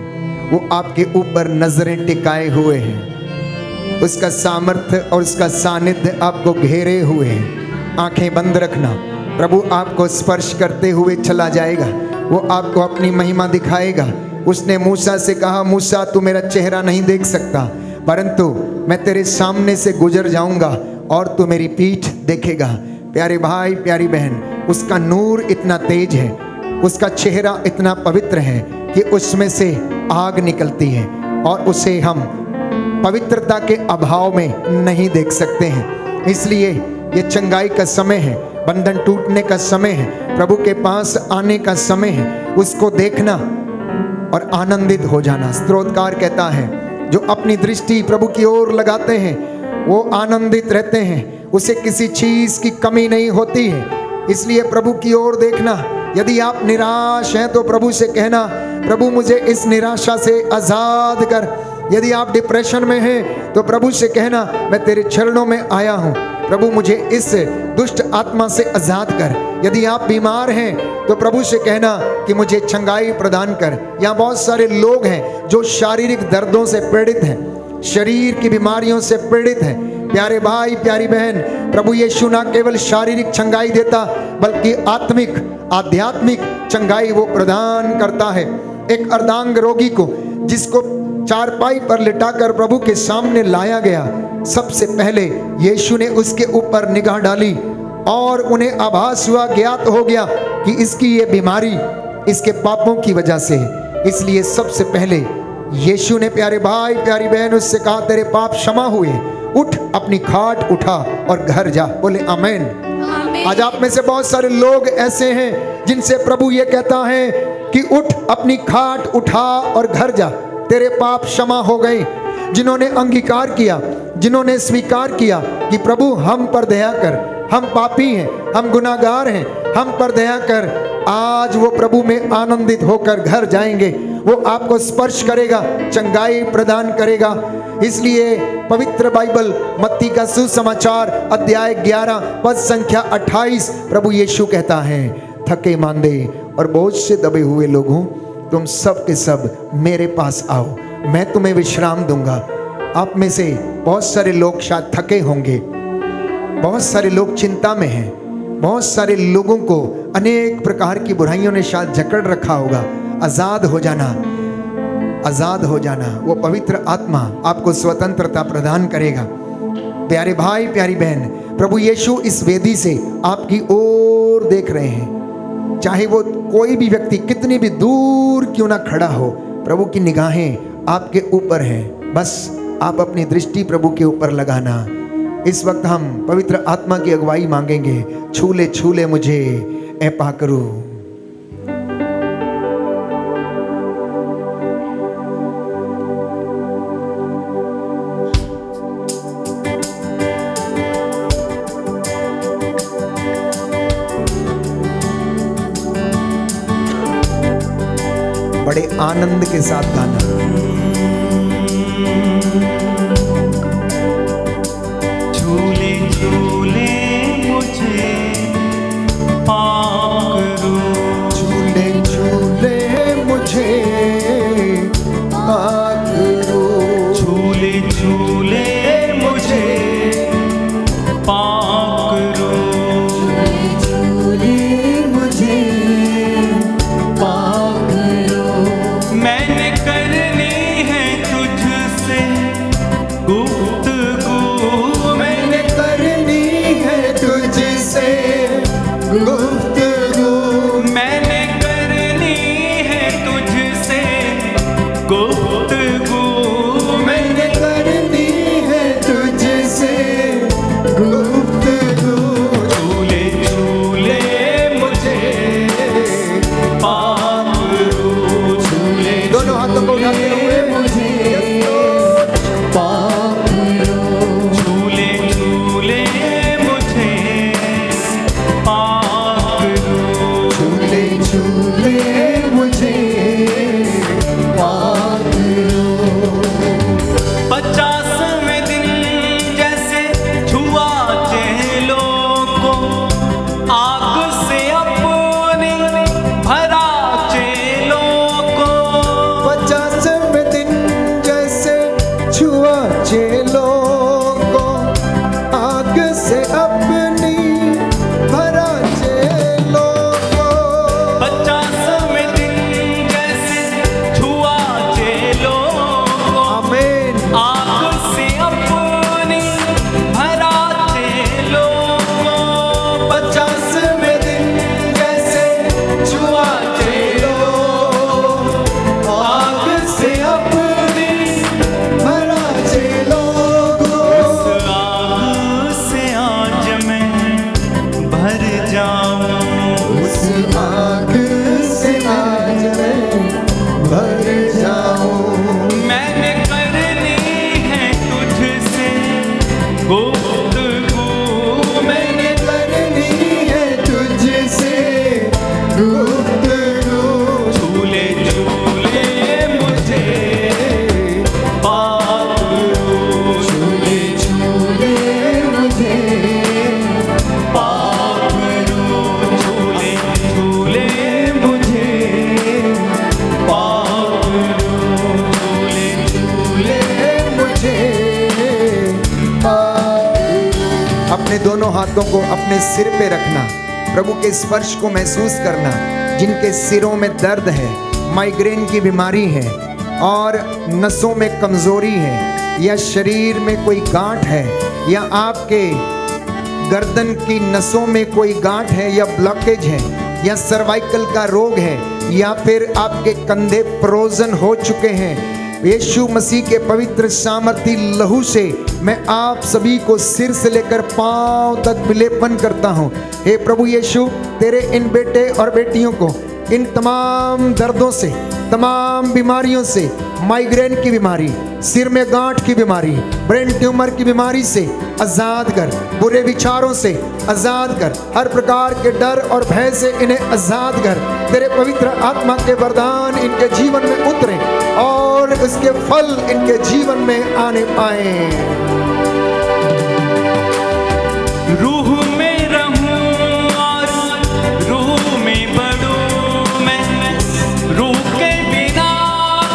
वो आपके ऊपर नजरें टिकाए हुए हैं। उसका सामर्थ्य और उसका सानिध्य आपको घेरे हुए हैं। आंखें बंद रखना, प्रभु आपको स्पर्श करते हुए चला जाएगा। वो आपको अपनी महिमा दिखाएगा। उसने मूसा से कहा, मूसा तू मेरा चेहरा नहीं देख सकता, परंतु मैं तेरे सामने से गुजर जाऊंगा और तू मेरी पीठ देखेगा। प्यारे भाई प्यारी बहन, उसका नूर इतना तेज है, उसका चेहरा इतना पवित्र है कि उसमें से आग निकलती है और उसे हम पवित्रता के अभाव में नहीं देख सकते हैं। इसलिए ये चंगाई का समय है, बंधन टूटने का समय है, प्रभु के पास आने का समय है, उसको देखना और आनंदित हो जाना। स्तोत्रकार कहता है जो अपनी दृष्टि प्रभु की ओर लगाते हैं वो आनंदित रहते हैं, उसे किसी चीज की कमी नहीं होती है। इसलिए प्रभु की ओर देखना। यदि आप निराश हैं तो प्रभु से कहना प्रभु मुझे इस निराशा से आजाद कर। यदि आप डिप्रेशन में हैं तो प्रभु से कहना मैं तेरे चरणों में आया हूँ, प्रभु मुझे इस दुष्ट आत्मा से आजाद कर। यदि आप बीमार हैं तो प्रभु से कहना कि मुझे चंगाई प्रदान कर। यहाँ बहुत सारे लोग हैं जो शारीरिक दर्दों से पीड़ित हैं, शरीर की बीमारियों से पीड़ित हैं। प्यारे भाई प्यारी बहन, प्रभु यीशु ना केवल शारीरिक चंगाई देता बल्कि आत्मिक आध्यात्मिक चंगाई वो प्रदान करता है। एक अर्धांग रोगी को जिसको चारपाई पर लिटाकर प्रभु के सामने लाया गया, सबसे पहले यीशु ने उसके ऊपर निगाह डाली और उन्हें आभास हुआ, ज्ञात हो गया कि इसकी ये बीमारी इसके पापों की वजह से है। इसलिए सबसे पहले यीशु ने प्यारे भाई प्यारी बहन उससे कहा तेरे पाप क्षमा हुए, उठ अपनी खाट उठा और घर जा। बोले आमीन। आज आप में से बहुत सारे लोग ऐसे हैं जिनसे प्रभु ये कहता है कि उठ अपनी खाट उठा और घर जा, तेरे पाप क्षमा हो गए। जिन्होंने अंगीकार किया, जिन्होंने स्वीकार किया कि प्रभु हम पर दया कर, हम पापी हैं, हम गुनाहगार हैं, हम पर दया कर, आज वो प्रभु में आनंदित होकर घर जाएंगे। वो आपको स्पर्श करेगा, चंगाई प्रदान करेगा। इसलिए पवित्र बाइबल मत्ती का सुसमाचार अध्याय 11 पद संख्या 28 प्रभु यीशु कहता है थके मांदे और बोझ से दबे हुए लोगों तुम सब के सब मेरे पास आओ, मैं तुम्हें विश्राम दूंगा। आप में से बहुत सारे लोग शायद थके होंगे, बहुत सारे लोग चिंता में हैं, बहुत सारे लोगों को अनेक प्रकार की बुराइयों ने शायद जकड़ रखा होगा। आजाद हो जाना, आजाद हो जाना। वो पवित्र आत्मा आपको स्वतंत्रता प्रदान करेगा। प्यारे भाई प्यारी बहन, प्रभु यीशु इस वेदी से आपकी ओर देख रहे हैं। चाहे वो कोई भी व्यक्ति कितनी भी दूर क्यों ना खड़ा हो, प्रभु की निगाहें आपके ऊपर हैं। बस आप अपनी दृष्टि प्रभु के ऊपर लगाना। इस वक्त हम पवित्र आत्मा की अगुवाई मांगेंगे। छूले छूले मुझे ऐ पाकरू। बड़े आनंद के साथ गाना। झूले झूले मुझे पाकरू, झूले झूले मुझे पाकरू, झूले झूले मुझे पाकरू, झूले मुझे पाकरू। मैंने करनी है तुझसे गुफ्तगू, मैंने करनी है तुझसे गुफ्तगू, मैंने करनी है तुझसे गुफ्तगू, मैंने करनी है तुझसे गुफ्तगू। झूले झूले मुझे पाकरू, झूले दोनों हाथों को उठाते हुए मुझे झूले झूले मुझे पाकरू, झूले झूले मुझे पाकरू। हाथों को अपने सिर पे रखना, प्रभु के स्पर्श को महसूस करना। जिनके सिरों में दर्द है, माइग्रेन की बीमारी है और नसों में कमजोरी है, या शरीर में कोई गांठ है, या आपके गर्दन की नसों में कोई गांठ है या ब्लॉकेज है, या सर्वाइकल का रोग है, या फिर आपके कंधे फ्रोजन हो चुके हैं, यीशु मसीह के पवित्र सामर्थी लहू से मैं आप सभी को सिर से लेकर पांव तक विलेपन करता हूं। हे प्रभु यीशु, तेरे इन बेटे और बेटियों को इन तमाम दर्दों से, तमाम बीमारियों से, माइग्रेन की बीमारी, सिर में गांठ की बीमारी, ब्रेन ट्यूमर की बीमारी से आजाद कर, बुरे विचारों से आजाद कर, हर प्रकार के डर और भय से इन्हें आजाद कर। तेरे पवित्र आत्मा के वरदान इनके जीवन में उतरे और उसके फल इनके जीवन में आने पाए। रूह में रहूं और रूह में बढ़ूं मैं, रूह के बिना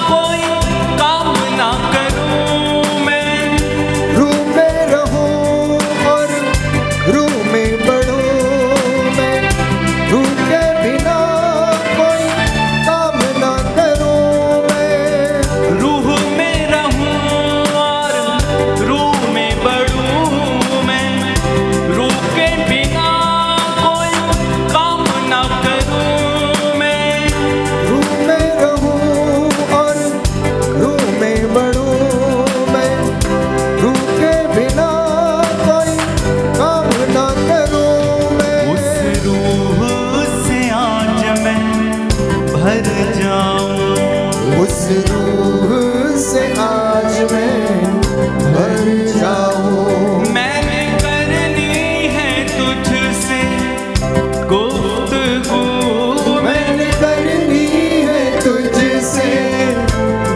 कोई काम ना करूं मैं। रूह में रहूं और रूह में बढ़ूं मैं, रूह के बिना कोई काम ना करूं मैं। रूह में रहूं और रूह में बढ़ूं मैं, रूह के बिना कोई काम ना करूं मैं। रूह में रहूं और रूह में बढ़ूं मैं, रूह के बिना कोई काम ना करूं मैं। उस रूह से आज मैं भर जाऊं, उस रूह से आज मैं भर जाऊं। मैंने करनी है तुझसे गुफ्तगू, मैंने करनी है तुझसे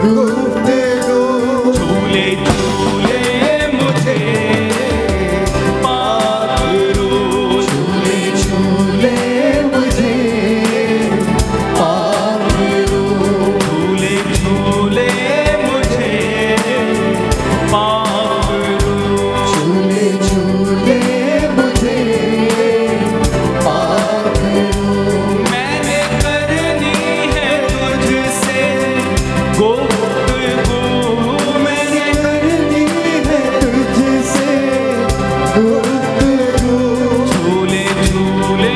गुफ्तगू। झूले झूले मुझे पाकरू, झूले झूले मुझे पाकरू, झूले झूले मुझे पाकरू। झूले झूले मुझे पाकरू। मैंने करनी है तुझसे गुफ्तगू, मैंने करनी है तुझसे गुफ्तगू। झूले झूले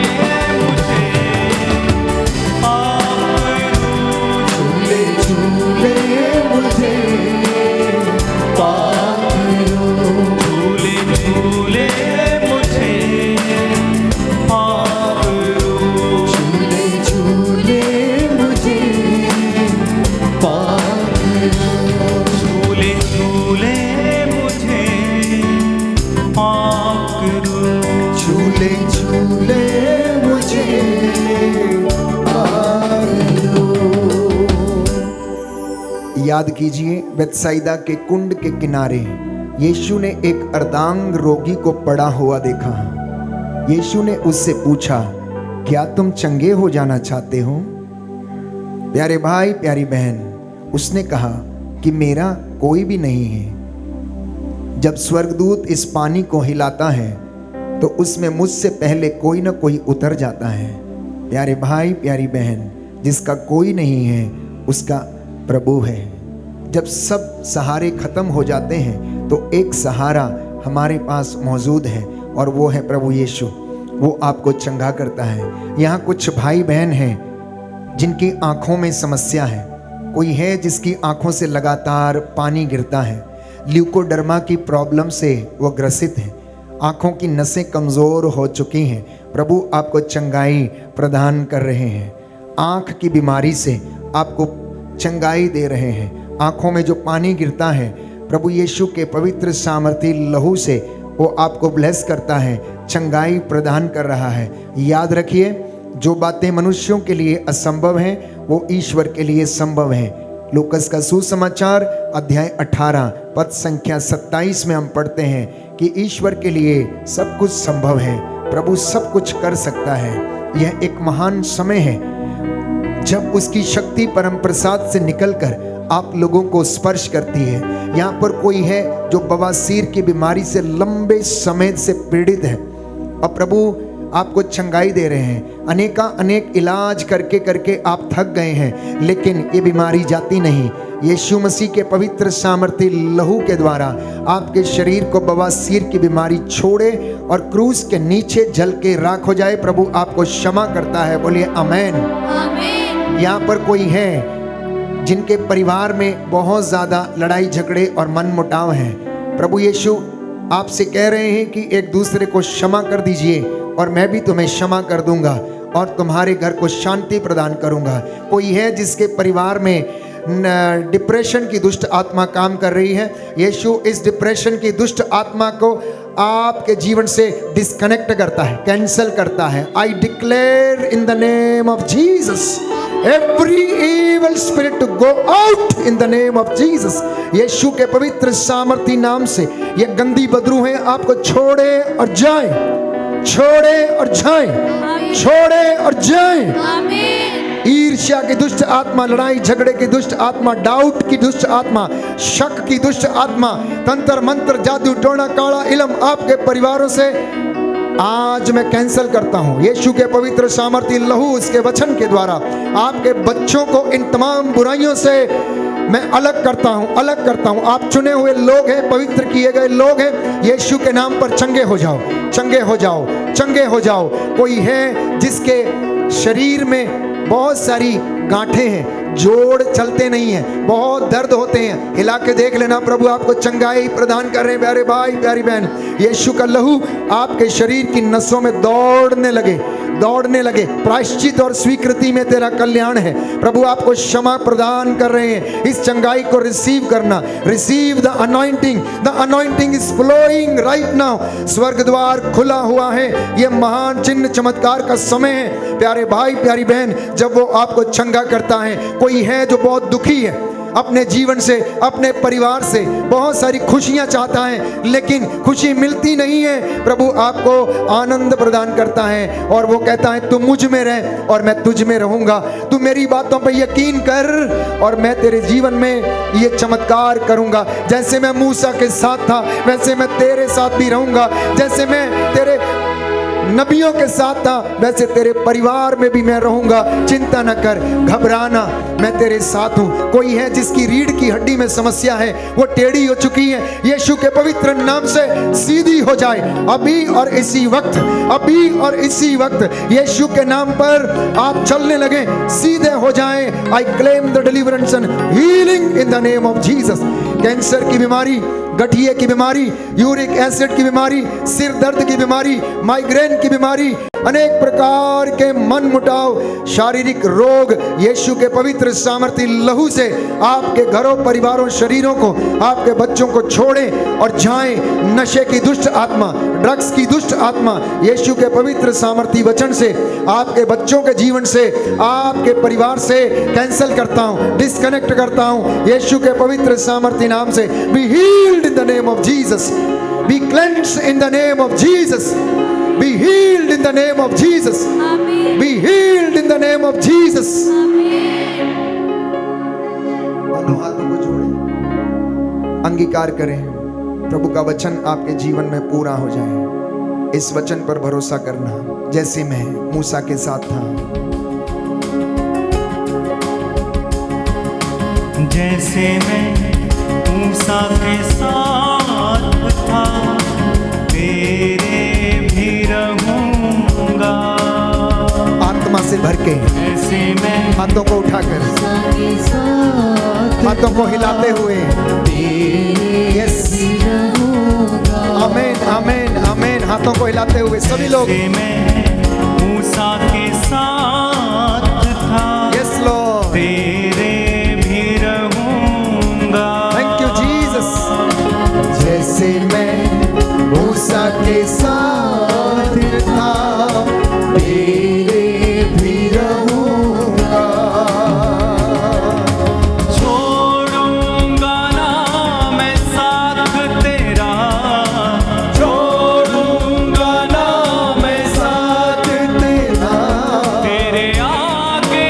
मुझे पाकरू, झूले झूले मुझे पाकरू। झूले झूले मुझे पाकरू। झूले झूले मुझे पाकरू। झूले झूले मुझे पाकरू। झूले झूले मुझे पाकरू। याद कीजिए, बेतसाइदा के कुंड के किनारे यीशु ने एक अर्धांग रोगी को पड़ा हुआ देखा। यीशु ने उससे पूछा, क्या तुम चंगे हो जाना चाहते हो? प्यारे भाई, प्यारी बहन, उसने कहा कि मेरा कोई भी नहीं है। जब स्वर्गदूत इस पानी को हिलाता है तो उसमें मुझसे पहले कोई ना कोई उतर जाता है। प्यारे भाई, प्यारी बहन, जिसका कोई नहीं है उसका प्रभु है। जब सब सहारे खत्म हो जाते हैं तो एक सहारा हमारे पास मौजूद है और वो है प्रभु यीशु। वो आपको चंगा करता है। यहाँ कुछ भाई बहन हैं जिनकी आंखों में समस्या है। कोई है जिसकी आंखों से लगातार पानी गिरता है। ल्यूकोडर्मा की प्रॉब्लम से वो ग्रसित है। आंखों की नसें कमज़ोर हो चुकी हैं। प्रभु आपको चंगाई प्रदान कर रहे हैं। आंख की बीमारी से आपको चंगाई दे रहे हैं। आंखों में जो पानी गिरता है, प्रभु यीशु के पवित्र सामर्थी लहू से वो आपको ब्लेस करता है, चंगाई प्रदान कर रहा है। याद रखिए, जो बातें मनुष्यों के लिए असंभव हैं वो ईश्वर के लिए संभव हैं। लूकस का सुसमाचार अध्याय 18 पद संख्या 27 में हम पढ़ते हैं कि ईश्वर के लिए सब कुछ संभव है। प्रभु सब कुछ कर सकता है। यह एक महान समय है जब उसकी शक्ति परम प्रसाद से निकलकर आप लोगों को स्पर्श करती है। यहाँ पर कोई है जो बवासीर की बीमारी से लंबे समय से पीड़ित है। अब प्रभु आपको चंगाई दे रहे हैं। अनेक इलाज करके करके आप थक गए हैं, लेकिन ये बीमारी जाती नहीं। यीशु मसीह के पवित्र सामर्थी लहू के द्वारा आपके शरीर को बवासीर की बीमारी छोड़े और क्रूस के नीचे जल के राख हो जाए। प्रभु आपको क्षमा करता है। बोलिए आमेन। आमीन। यहाँ पर कोई है जिनके परिवार में बहुत ज़्यादा लड़ाई झगड़े और मन मुटाव है। प्रभु यीशु आपसे कह रहे हैं कि एक दूसरे को क्षमा कर दीजिए और मैं भी तुम्हें क्षमा कर दूंगा और तुम्हारे घर को शांति प्रदान करूंगा। कोई है जिसके परिवार में डिप्रेशन की दुष्ट आत्मा काम कर रही है। यीशु इस डिप्रेशन की दुष्ट आत्मा को आपके जीवन से डिस्कनेक्ट करता है, कैंसल करता है। I declare in the name of Jesus every evil spirit to go out in the name of Jesus. Yeshu के पवित्र सामर्थी नाम से ये गंदी बदरू है आपको छोड़े और जाए, छोड़े और जाए, छोड़े और जाए। आमीन। ईर्ष्या की दुष्ट आत्मा, लड़ाई झगड़े की दुष्ट आत्मा, डाउट की दुष्ट आत्मा, शक की दुष्ट आत्मा, तंत्र मंत्र जादू टोना काला इलम आपके परिवारों से आज मैं कैंसल करता हूं। यीशु के पवित्र सामर्थी लहू उसके वचन के द्वारा आपके बच्चों को इन तमाम बुराइयों से मैं अलग करता हूं, अलग करता हूं। आप चुने हुए लोग हैं, पवित्र किए गए लोग हैं। यीशु के नाम पर चंगे हो जाओ, चंगे हो जाओ, चंगे हो जाओ। कोई है जिसके शरीर में बहुत सारी गांठें हैं, जोड़ चलते नहीं हैं, बहुत दर्द होते हैं, हिला के देख लेना। प्रभु आपको चंगाई प्रदान कर रहे हैं। प्यारे भाई प्यारी बहन, यीशु का लहू आपके शरीर की नसों में दौड़ने लगे, दौड़ने लगे। प्रायश्चित और स्वीकृति में तेरा कल्याण है। प्रभु आपको क्षमा प्रदान कर रहे हैं। इस चंगाई को रिसीव करना। Receive the anointing. The anointing is flowing right now. स्वर्ग द्वार खुला हुआ है। यह महान चिन्ह चमत्कार का समय है। प्यारे भाई प्यारी बहन, जब वो आपको चंगा करता है, कोई है जो बहुत दुखी है अपने जीवन से, अपने परिवार से, बहुत सारी खुशियां चाहता है लेकिन खुशी मिलती नहीं है, प्रभु आपको आनंद प्रदान करता है और वो कहता है तू मुझ में रह और मैं तुझ में रहूंगा। तू मेरी बातों पर यकीन कर और मैं तेरे जीवन में ये चमत्कार करूंगा। जैसे मैं मूसा के साथ था वैसे मैं तेरे साथ भी रहूंगा। जैसे मैं तेरे नबियों के साथ था वैसे तेरे परिवार में भी मैं रहूंगा। चिंता न कर, घबराना, मैं तेरे साथ हूं। कोई है जिसकी रीढ़ की हड्डी में समस्या है, वो टेढ़ी हो चुकी है, यीशु के पवित्र नाम से सीधी हो जाए अभी और इसी वक्त, अभी और इसी वक्त यीशु के नाम पर आप चलने लगे, सीधे हो जाएं। I claim the deliverance and healing in the name of Jesus. Cancer की बीमारी, गठिए की बीमारी, यूरिक एसिड की बीमारी, सिर दर्द की बीमारी, माइग्रेन की बीमारी, अनेक प्रकार के मन मुटाव, शारीरिक रोग यीशु के पवित्र सामर्थी लहू से आपके घरों, परिवारों, शरीरों को, आपके बच्चों को छोड़ें और जाएं। नशे की दुष्ट आत्मा, ड्रग्स की दुष्ट आत्मा यीशु के पवित्र सामर्थी वचन से आपके बच्चों के जीवन से, आपके परिवार से कैंसल करता हूं, डिस्कनेक्ट करता हूं यीशु के पवित्र सामर्थी नाम से। Be healed in the name of Jesus, be cleansed in the name of Jesus, be healed in the name of Jesus. आमीन। Be healed in the name of Jesus. आमीन। दोनों हाथों को जोड़ें, अंगीकार करें प्रभु का वचन आपके जीवन में पूरा हो जाए। इस वचन पर भरोसा करना। जैसे मैं मूसा के साथ था, जैसे मैं मूसा के साथ था तेरे भी रहूंगा। आत्मा से भर के जैसे मैं हाथों को उठाकर, हाथों को हिलाते हुए, यस, आमीन आमीन आमीन, हाथों को हिलाते हुए सभी लोग। जैसे मैं मूसा के साथ था यस लॉर्ड, तेरे भी रहूंगा। Thank you Jesus. जैसे मैं मूसा के साथ था तेरे भी रहूंगा। छोड़ूंगा ना मैं साथ तेरा, छोड़ूंगा ना मैं साथ तेरा, तेरे आगे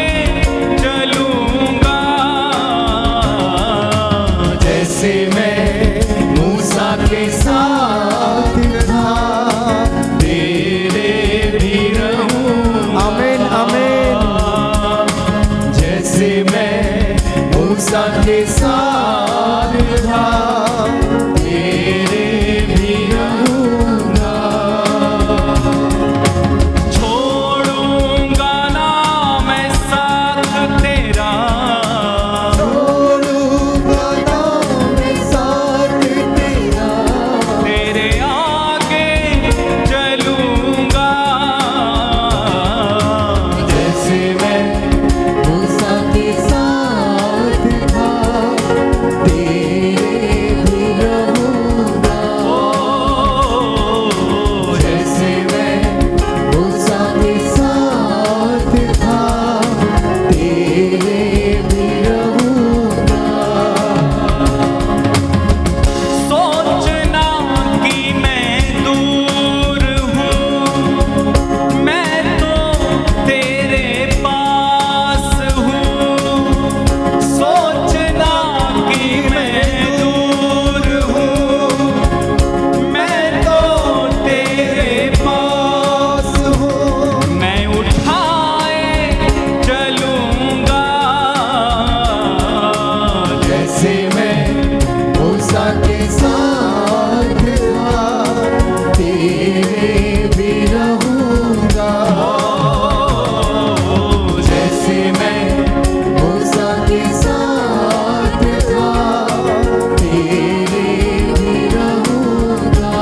जैसे मैं मूसा के साथ था तेरे भी रहूंगा। छोड़ूंगा ना मैं साथ तेरा, छोड़ूंगा ना मैं साथ तेरा, तेरे आगे चलूंगा। जैसे मैं मूसा के साथ था तेरे भी रहूंगा। जैसे मैं मूसा के साथ था तेरे भी रहूंगा। सोचना कि मैं दूर हूँ, मैं तो तेरे पास हूँ। सोचना कि मैं दूर हूँ, मैं तो तेरे पास हूँ। मैं उठाए चलूंगा। जैसे मैं मूसा के साथ था तेरे भी रहूंगा। जैसे मैं मूसा के साथ था तेरे भी रहूंगा।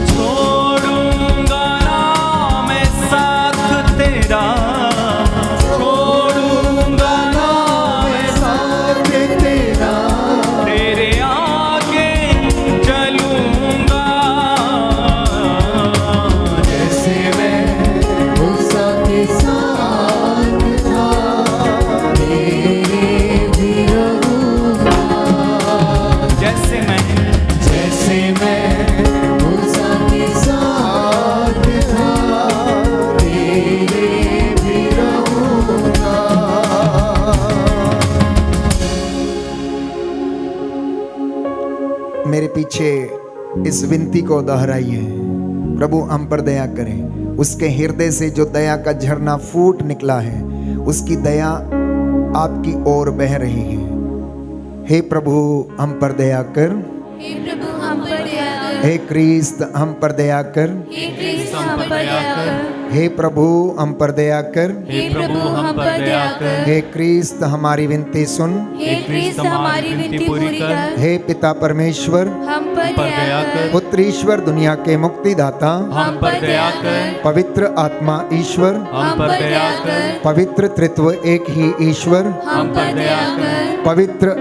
छोड़ूंगा ना मैं साथ तेरा, छोड़ूंगा ना मैं साथ तेरा, तेरे आगे चलूंगा। जैसे मैं मूसा के साथ था तेरे भी रहूंगा। जैसे मैं मूसा के साथ था तेरे भी रहूंगा। मेरे पीछे इस विनती को दोहराइए, प्रभु हम पर दया करें। उसके हृदय से जो दया का झरना फूट निकला है, उसकी दया आपकी ओर बह रही है। हे प्रभु हम पर दया कर, हे प्रभु हम पर दया कर, हे क्रिस्त हम पर दया कर, हे क्रिस्त हम पर दया कर, हे प्रभु हम पर दया कर, हे प्रभु हम पर दया कर, हे क्रिस्त हमारी विनती सुन, हे क्रिस्त हमारी विनती पूरी कर, हे पिता परमेश्वर, हम पर दया कर, पुत्र ईश्वर दुनिया के मुक्तिदाता, हम पर दया कर, पवित्र आत्मा ईश्वर, हम पर दया कर, पवित्र त्रित्व एक ही ईश्वर, हम पर दया कर, पवित्र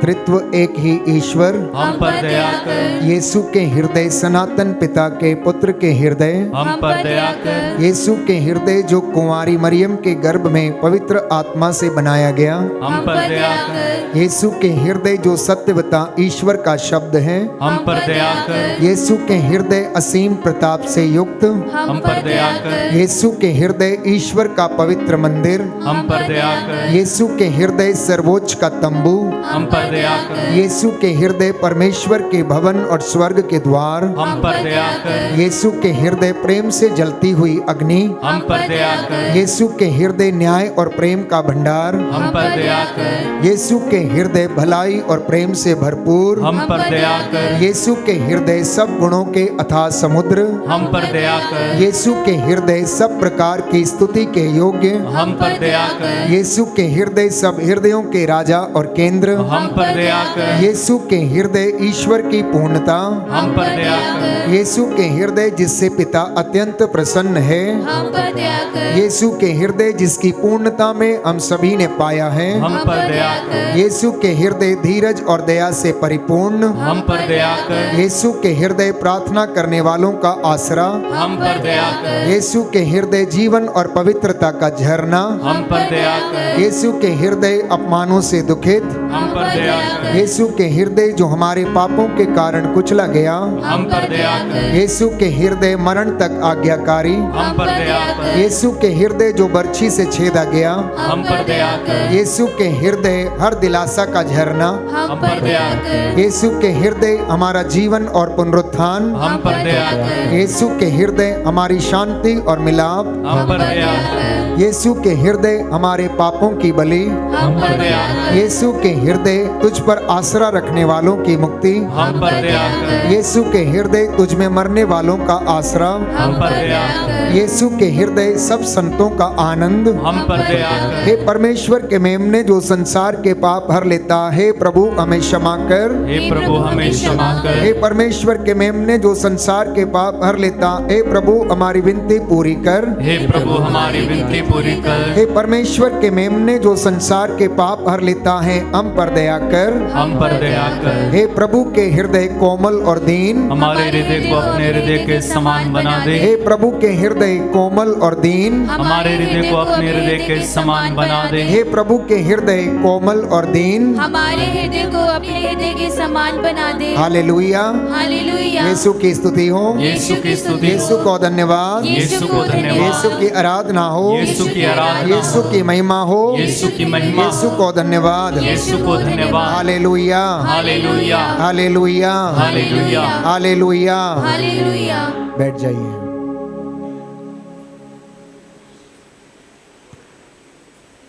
त्रित्व एक ही ईश्वर, हम पर दया कर, यीशु के हृदय सनातन पिता के पुत्र के हृदय, हम पर दया कर। यीशु के हृदय जो कुंवारी मरियम के गर्भ में पवित्र आत्मा से बनाया गया, हम पर दया कर। यीशु के हृदय जो सत्यवता ईश्वर का शब्द है, हम पर दया कर। यीशु के हृदय असीम प्रताप से युक्त, हम पर दया कर, यीशु के हृदय ईश्वर का पवित्र मंदिर, हम पर दया कर। यीशु के हृदय सर्वोच्च का तंबू, हम पर दया कर। यीशु के हृदय परमेश्वर के भवन और स्वर्ग के द्वार, हम पर दया कर। यीशु के हृदय प्रेम से जलती हुई अग्नि, हम पर दया कर। यीशु के हृदय न्याय और प्रेम का भंडार, हम पर दया कर। यीशु के हृदय भलाई और प्रेम से भरपूर, हम पर दया कर। यीशु के हृदय सब गुणों के अथाह समुद्र, हम पर दया कर। यीशु के हृदय सब प्रकार की स्तुति के योग्य, हम पर दया कर। यीशु के हृदय सब हृदयों के राजा और केंद्र, हम पर दया कर। यीशु के हृदय ईश्वर की पूर्णता, हम पर दया कर। यीशु के हृदय जिससे पिता अत्यंत प्रसन्न है, हम पर दया कर, यीशु के हृदय जिसकी पूर्णता में हम सभी ने पाया है, हम पर दया कर। यीशु के हृदय धीरज और दया से परिपूर्ण, हम पर दया कर। यीशु के हृदय प्रार्थना करने वालों का आसरा, हम पर दया कर। यीशु के हृदय जीवन और पवित्रता का झरना, हम पर दया कर। यीशु के हृदय अपमानों से दुखित, हम पर दया कर। यीशु के हृदय जो हमारे पापों के कारण कुचला गया, हम पर दया कर। यीशु के हृदय मरण तक आज्ञाकारी, हम पर दया कर। यीशु के हृदय जो बर्छी से छेदा गया, हम पर दया कर। यीशु के हृदय हर दिलासा का झरना, हम पर दया कर। यीशु के हृदय हमारा जीवन और पुनरुत्थान, हम पर दया कर। यीशु के हृदय हमारी शांति और मिलाप, हम पर दया कर। यीशु के हृदय हमारे पापों की बलि, हम पर दया कर। यीशु के हृदय तुझ पर आसरा रखने वालों की मुक्ति, हम पर दया कर। यीशु के हृदय तुझ में मरने वालों का आसरा, हम पर दया कर। यीशु के हृदय सब संतों का आनंद। हम पर दया कर। हे परमेश्वर के मेमने जो संसार के पाप हर लेता, हे प्रभु हमें क्षमा कर। हे प्रभु हमें क्षमा कर। हे परमेश्वर के मेमने जो संसार के पाप हर लेता, हे प्रभु हमारी विनती पूरी कर। हे प्रभु हमारी विनती पूरी कर। हे परमेश्वर के मेमने जो संसार के पाप हर लेता है, हम पर दया कर। हम पर दया कर। हे प्रभु के हृदय कोमल और दीन, हमारे हृदय को अपने हृदय के समान बना दे। हे प्रभु के हृदय कोमल और दीन, हमारे हृदय को अपने हृदय के समान बना दे। हे प्रभु के हृदय कोमल और दीन। हमारे हृदय को अपने हृदय के समान बना दे। हालेलुया। हालेलुया। यीशु की स्तुति हो, यीशु की स्तुति हो। यीशु को धन्यवाद, यीशु को धन्यवाद। यीशु की आराधना हो, यीशु की आराधना यीशु की महिमा हो, यीशु की महिमा यीशु को धन्यवाद। यीशु को धन्यवाद। हालेलुया, हालेलुया। हालेलुया, हालेलुया। हालेलुया। हालेलुया। बैठ जाइए।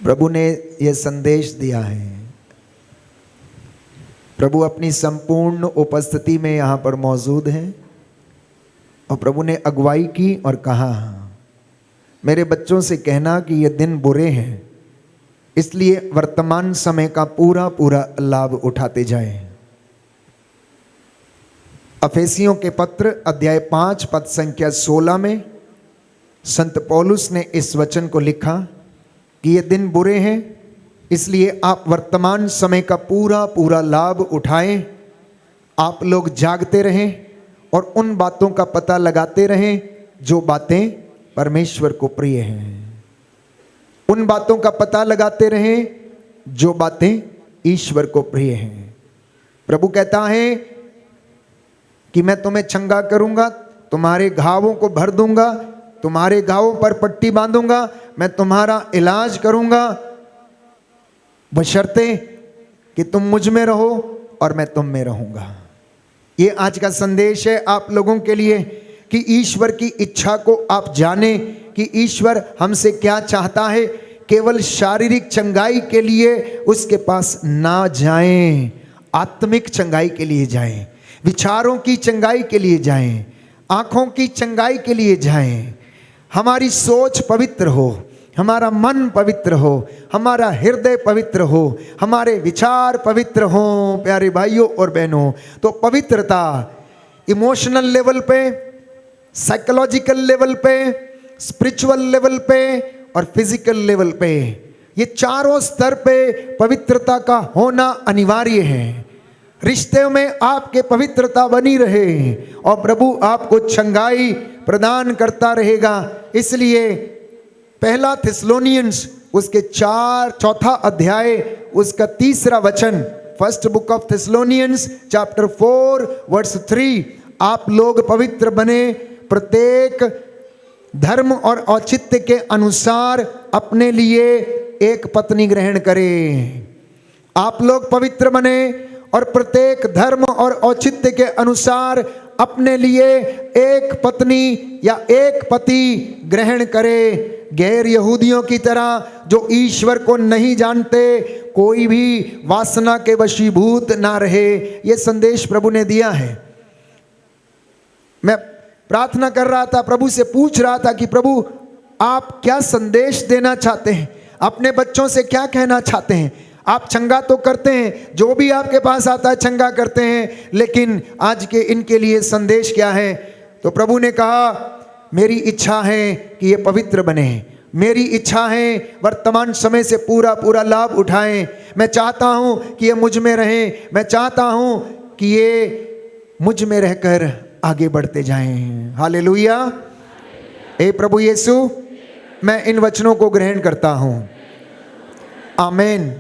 प्रभु ने यह संदेश दिया है। प्रभु अपनी संपूर्ण उपस्थिति में यहाँ पर मौजूद हैं और प्रभु ने अगुवाई की और कहा, मेरे बच्चों से कहना कि ये दिन बुरे हैं, इसलिए वर्तमान समय का पूरा पूरा लाभ उठाते जाएं। अफेसियों के पत्र अध्याय 5 पद संख्या 16 में संत पौलुस ने इस वचन को लिखा कि ये दिन बुरे हैं, इसलिए आप वर्तमान समय का पूरा पूरा लाभ उठाएं। आप लोग जागते रहें और उन बातों का पता लगाते रहें जो बातें परमेश्वर को प्रिय हैं। उन बातों का पता लगाते रहें जो बातें ईश्वर को प्रिय हैं। प्रभु कहता है कि मैं तुम्हें चंगा करूंगा, तुम्हारे घावों को भर दूंगा, तुम्हारे घावों पर पट्टी बांधूंगा, मैं तुम्हारा इलाज करूंगा, बशर्ते कि तुम मुझ में रहो और मैं तुम में रहूंगा। ये आज का संदेश है आप लोगों के लिए कि ईश्वर की इच्छा को आप जानें कि ईश्वर हमसे क्या चाहता है। केवल शारीरिक चंगाई के लिए उसके पास ना जाएं, आत्मिक चंगाई के लिए जाएं, विचारों की चंगाई के लिए जाएं, आंखों की चंगाई के लिए जाएं। हमारी सोच पवित्र हो, हमारा मन पवित्र हो, हमारा हृदय पवित्र हो, हमारे विचार पवित्र हो। प्यारे भाइयों और बहनों, तो पवित्रता इमोशनल लेवल पे, साइकोलॉजिकल लेवल पे, स्पिरिचुअल लेवल पे और फिजिकल लेवल पे, ये चारों स्तर पे पवित्रता का होना अनिवार्य है। रिश्ते में आपके पवित्रता बनी रहे और प्रभु आपको चंगाई प्रदान करता रहेगा। इसलिए पहला थिस्सलुनीयंस उसके 4 अध्याय उसका 3 वचन, first book of Thessalonians chapter 4 verse 3, आप लोग पवित्र बने, प्रत्येक धर्म और औचित्य के अनुसार अपने लिए एक पत्नी ग्रहण करें। आप लोग पवित्र बने और प्रत्येक धर्म और औचित्य के अनुसार अपने लिए एक पत्नी या एक पति ग्रहण करे। गैर यहूदियों की तरह जो ईश्वर को नहीं जानते, कोई भी वासना के वशीभूत ना रहे। ये संदेश प्रभु ने दिया है। मैं प्रार्थना कर रहा था, प्रभु से पूछ रहा था कि प्रभु आप क्या संदेश देना चाहते हैं, अपने बच्चों से क्या कहना चाहते हैं। आप चंगा तो करते हैं, जो भी आपके पास आता है चंगा करते हैं, लेकिन आज के इनके लिए संदेश क्या है। तो प्रभु ने कहा मेरी इच्छा है कि ये पवित्र बने, मेरी इच्छा है वर्तमान समय से पूरा पूरा लाभ उठाएं। मैं चाहता हूं कि ये मुझ में रहें, मैं चाहता हूं कि ये मुझ में रहकर आगे बढ़ते जाएं। हालेलुया। हे प्रभु यीशु, मैं इन वचनों को ग्रहण करता हूं। आमीन।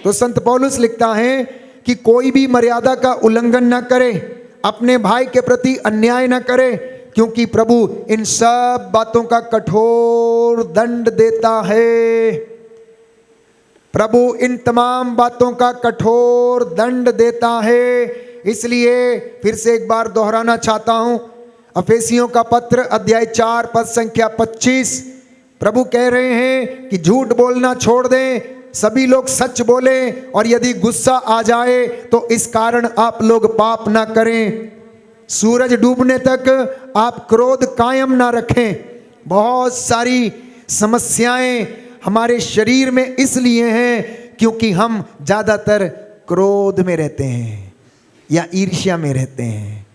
तो संत पौलुस लिखता है कि कोई भी मर्यादा का उल्लंघन ना करे, अपने भाई के प्रति अन्याय ना करे, क्योंकि प्रभु इन सब बातों का कठोर दंड देता है। प्रभु इन तमाम बातों का कठोर दंड देता है। इसलिए फिर से एक बार दोहराना चाहता हूं, अफेसियों का पत्र अध्याय 4 पद संख्या 25, प्रभु कह रहे हैं कि झूठ बोलना छोड़ दें, सभी लोग सच बोले, और यदि गुस्सा आ जाए तो इस कारण आप लोग पाप ना करें। सूरज डूबने तक आप क्रोध कायम ना रखें। बहुत सारी समस्याएं हमारे शरीर में इसलिए हैं क्योंकि हम ज़्यादातर क्रोध में रहते हैं या ईर्ष्या में रहते हैं।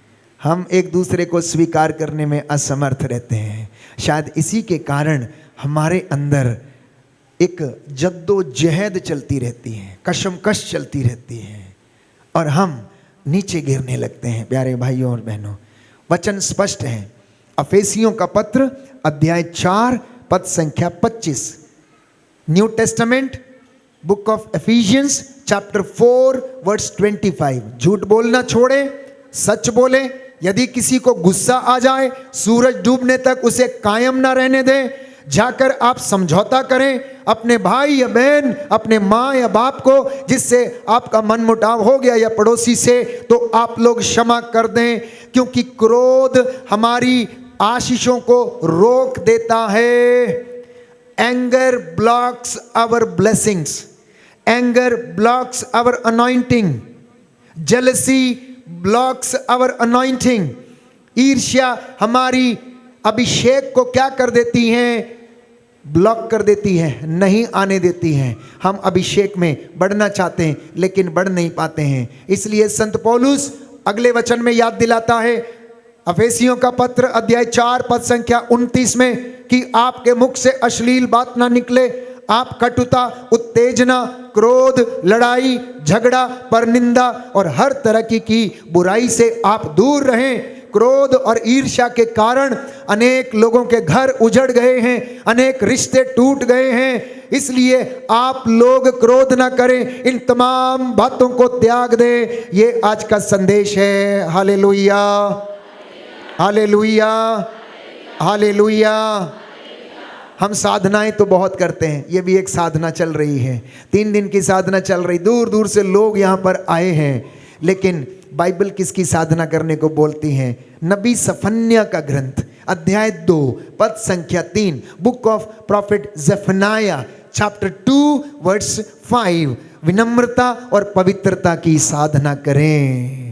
हम एक दूसरे को स्वीकार करने में असमर्थ रहते हैं। शायद इसी के कारण हमारे अंदर एक जद्दोजहद चलती रहती है, कशमकश चलती रहती है, और हम नीचे गिरने लगते हैं। प्यारे भाइयों और बहनों, वचन स्पष्ट है। अफेसियों का पत्र अध्याय 4 पद संख्या 25, New Testament book of Ephesians chapter 4 verse 25। झूठ बोलना छोड़े, सच बोले। यदि किसी को गुस्सा आ जाए, सूरज डूबने तक उसे कायम ना रहने दें। जाकर आप समझौता करें अपने भाई या बहन, अपने माँ या बाप को जिससे आपका मनमुटाव हो गया, या पड़ोसी से, तो आप लोग क्षमा कर दें, क्योंकि क्रोध हमारी आशीषों को रोक देता है। Anger blocks our blessings, anger blocks our anointing, jealousy blocks our anointing. ईर्ष्या हमारी अभिषेक को क्या कर देती हैं? ब्लॉक कर देती है, नहीं आने देती हैं। हम अभिषेक में बढ़ना चाहते हैं लेकिन बढ़ नहीं पाते हैं। इसलिए संत पौलुस अगले वचन में याद दिलाता है, अफेसियों का पत्र अध्याय 4 पद संख्या 29 में, कि आपके मुख से अश्लील बात ना निकले, आप कटुता, उत्तेजना, क्रोध, लड़ाई, झगड़ा, परनिंदा और हर तरह की बुराई से आप दूर रहें। क्रोध और ईर्ष्या के कारण अनेक लोगों के घर उजड़ गए हैं, अनेक रिश्ते टूट गए हैं। इसलिए आप लोग क्रोध ना करें, इन तमाम बातों को त्याग दें। ये आज का संदेश है। हालेलुया, हालेलुया, हालेलुया। हम साधनाएं तो बहुत करते हैं, ये भी एक साधना चल रही है, 3 दिन की साधना चल रही, दूर दूर से लोग यहाँ पर आए हैं। लेकिन बाइबल किसकी साधना करने को बोलती है? नबी सफन्या का ग्रंथ अध्याय 2 पद संख्या 3, book of prophet Zephaniah chapter 2 verse 5, विनम्रता और पवित्रता की साधना करें।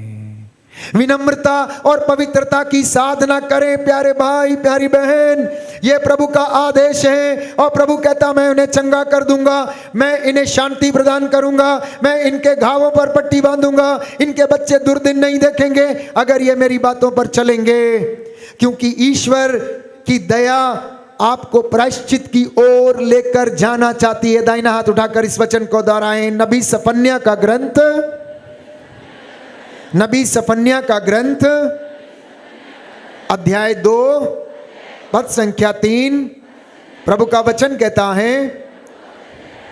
विनम्रता और पवित्रता की साधना करें। प्यारे भाई, प्यारी बहन, ये प्रभु का आदेश है। और प्रभु कहता, मैं उन्हें चंगा कर दूंगा, मैं इन्हें शांति प्रदान करूंगा, मैं इनके घावों पर पट्टी बांधूंगा, इनके बच्चे दुर्दिन नहीं देखेंगे अगर ये मेरी बातों पर चलेंगे। क्योंकि ईश्वर की दया आपको प्रायश्चित की ओर लेकर जाना चाहती है। दाहिना हाथ उठाकर इस वचन को दोहराएं। नबी सफन्या का ग्रंथ, नबी सफन्या का ग्रंथ अध्याय 2 पद संख्या 3, प्रभु का वचन कहता है,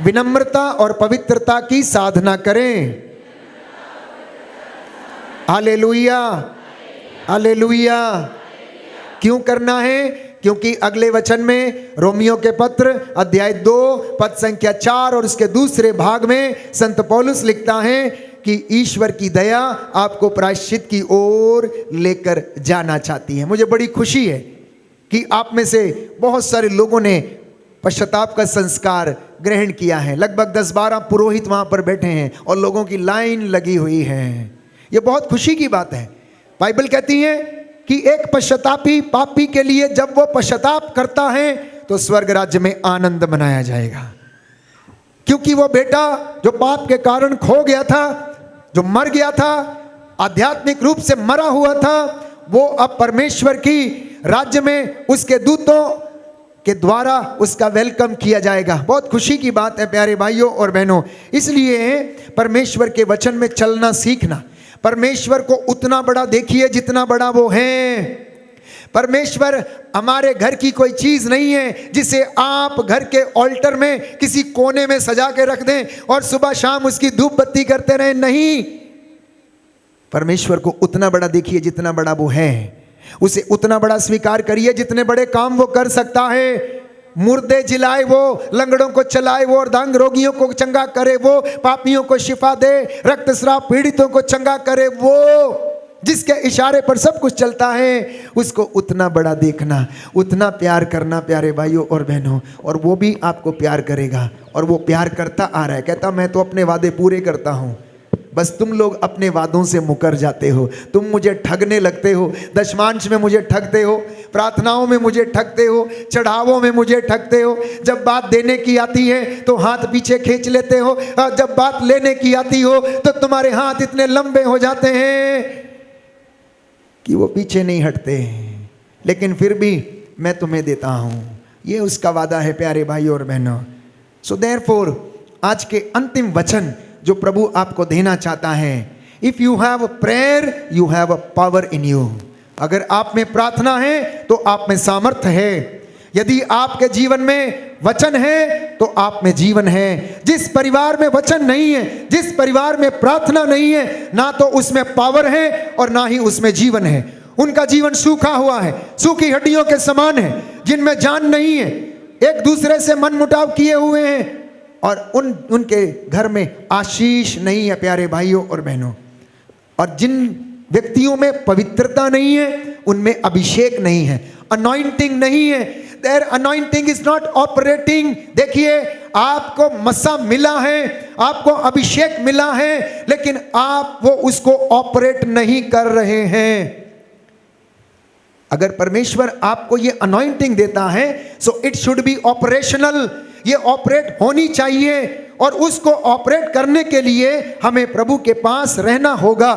विनम्रता और पवित्रता की साधना करें। Hallelujah, hallelujah. क्यों करना है? क्योंकि अगले वचन में रोमियो के पत्र अध्याय 2 पद संख्या 4 और उसके दूसरे भाग में संत पौलुस लिखता है कि ईश्वर की दया आपको प्रायश्चित की ओर लेकर जाना चाहती है। मुझे बड़ी खुशी है कि आप में से बहुत सारे लोगों ने पश्चाताप का संस्कार ग्रहण किया है। लगभग 10-12 पुरोहित वहाँ पर बैठे हैं और लोगों की लाइन लगी हुई है। ये बहुत खुशी की बात है। बाइबल कहती है कि एक पश्चातापी पापी के लिए जब वो पश्चाताप करता है तो स्वर्ग राज्य में आनंद मनाया जाएगा। क्योंकि वो बेटा जो पाप के कारण खो गया था, जो मर गया था, आध्यात्मिक रूप से मरा हुआ था, वो अब परमेश्वर की राज्य में उसके दूतों के द्वारा उसका वेलकम किया जाएगा। बहुत खुशी की बात है प्यारे भाइयों और बहनों। इसलिए परमेश्वर के वचन में चलना सीखना। परमेश्वर को उतना बड़ा देखिए जितना बड़ा वो है। परमेश्वर हमारे घर की कोई चीज नहीं है जिसे आप घर के ऑल्टर में किसी कोने में सजा के रख दें और सुबह शाम उसकी धूप बत्ती करते रहें। नहीं, परमेश्वर को उतना बड़ा देखिए जितना बड़ा वो है, उसे उतना बड़ा स्वीकार करिए जितने बड़े काम वो कर सकता है। मुर्दे जिलाए वो, लंगड़ों को चलाए वो, अर्धांग रोगियों को चंगा करे वो, पापियों को शिफा दे, रक्तस्राव पीड़ितों को चंगा करे वो, जिसके इशारे पर सब कुछ चलता है, उसको उतना बड़ा देखना, उतना प्यार करना प्यारे भाइयों और बहनों। और वो भी आपको प्यार करेगा, और वो प्यार करता आ रहा है। कहता मैं तो अपने वादे पूरे करता हूँ, बस तुम लोग अपने वादों से मुकर जाते हो, तुम मुझे ठगने लगते हो, दशमांश में मुझे ठगते हो, प्रार्थनाओं में मुझे ठगते हो, चढ़ावों में मुझे ठगते हो। जब बात देने की आती है तो हाथ पीछे खींच लेते हो, और जब बात लेने की आती हो तो तुम्हारे हाथ इतने लंबे हो जाते हैं कि वो पीछे नहीं हटते। लेकिन फिर भी मैं तुम्हें देता हूं, ये उसका वादा है प्यारे भाइयों और बहनों। सो देयरफॉर आज के अंतिम वचन जो प्रभु आपको देना चाहता है, if you have prayer you have a power in you. अगर आप में प्रार्थना है तो आप में सामर्थ्य है। यदि आपके जीवन में वचन है तो आप में जीवन है। जिस परिवार में वचन नहीं है, जिस परिवार में प्रार्थना नहीं है, ना तो उसमें पावर है और ना ही उसमें जीवन है। उनका जीवन सूखा हुआ है, सूखी हड्डियों के समान है, जिनमें जान नहीं है, एक दूसरे से मनमुटाव किए हुए हैं, और उनके घर में आशीष नहीं है प्यारे भाइयों और बहनों। और जिन व्यक्तियों में पवित्रता नहीं है उनमें अभिषेक नहीं है, अनॉइंटिंग नहीं है, there anointing is not operating. देखिए, आपको मसा मिला है, आपको अभिषेक मिला है, लेकिन आप वो उसको ऑपरेट नहीं कर रहे हैं। अगर परमेश्वर आपको ये अनॉइंटिंग देता है so it should be operational, ये ऑपरेट होनी चाहिए। और उसको ऑपरेट करने के लिए हमें प्रभु के पास रहना होगा,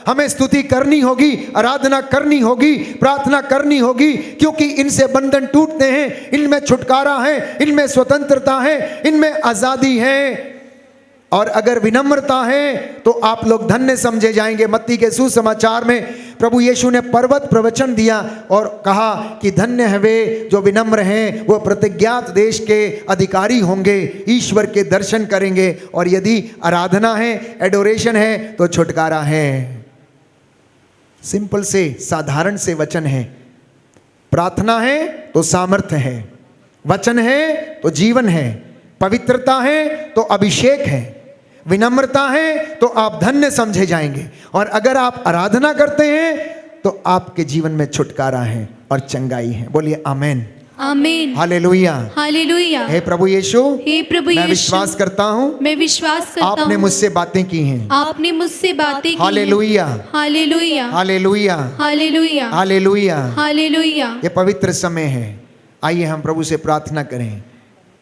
हमें स्तुति करनी होगी, आराधना करनी होगी, प्रार्थना करनी होगी, क्योंकि इनसे बंधन टूटते हैं, इनमें छुटकारा है, इनमें स्वतंत्रता है, इनमें आजादी है। और अगर विनम्रता है तो आप लोग धन्य समझे जाएंगे। मत्ती के सुसमाचार में प्रभु यीशु ने पर्वत प्रवचन दिया और कहा कि धन्य है वे जो विनम्र हैं, वो प्रतिज्ञात देश के अधिकारी होंगे, ईश्वर के दर्शन करेंगे। और यदि आराधना है, एडोरेशन है, तो छुटकारा है। सिंपल से साधारण से वचन है। प्रार्थना है तो सामर्थ्य है, वचन है तो जीवन है, पवित्रता है तो अभिषेक है, विनम्रता है तो आप धन्य समझे जाएंगे। और अगर आप आराधना करते हैं तो आपके जीवन में छुटकारा है और चंगाई है। बोलिए आमेन, आमीन, हालेलुया, हालेलुया। हे प्रभु यीशु, हे प्रभु मैं यीशु, विश्वास करता हूँ, मैं विश्वास करता हूँ, आपने मुझसे बातें की हैं। आपने मुझसे बातें की हैं। हालेलुया, हालेलुया, हालेलुया, हालेलुया, हालेलुया। हालेलुया। ये पवित्र समय है, आइए हम प्रभु से प्रार्थना करें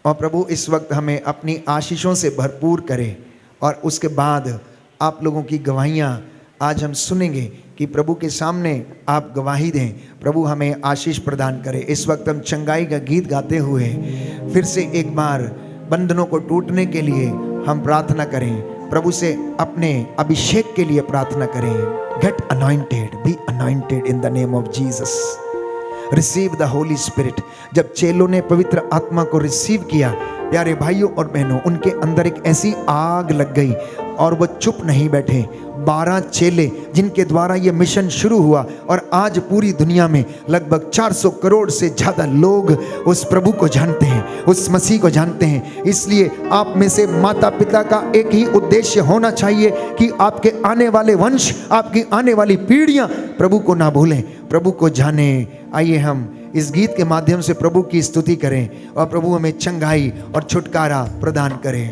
और प्रभु इस वक्त हमें अपनी आशीषों से भरपूर करे। और उसके बाद आप लोगों की गवाहियाँ आज हम सुनेंगे कि प्रभु के सामने आप गवाही दें, प्रभु हमें आशीष प्रदान करे। इस वक्त हम चंगाई का गीत गाते हुए फिर से एक बार बंधनों को टूटने के लिए हम प्रार्थना करें, प्रभु से अपने अभिषेक के लिए प्रार्थना करें। Get anointed, be anointed in the name of Jesus, receive the Holy Spirit. जब चेलों ने पवित्र आत्मा को रिसीव किया प्यारे भाइयों और बहनों, उनके अंदर एक ऐसी आग लग गई और वो चुप नहीं बैठे। 12 चेले जिनके द्वारा ये मिशन शुरू हुआ और आज पूरी दुनिया में लगभग 400 करोड़ से ज़्यादा लोग उस प्रभु को जानते हैं, उस मसीह को जानते हैं। इसलिए आप में से माता पिता का एक ही उद्देश्य होना चाहिए कि आपके आने वाले वंश, आपकी आने वाली पीढ़ियां प्रभु को ना भूलें, प्रभु को जाने। आइए हम इस गीत के माध्यम से प्रभु की स्तुति करें और प्रभु हमें चंगाई और छुटकारा प्रदान करें।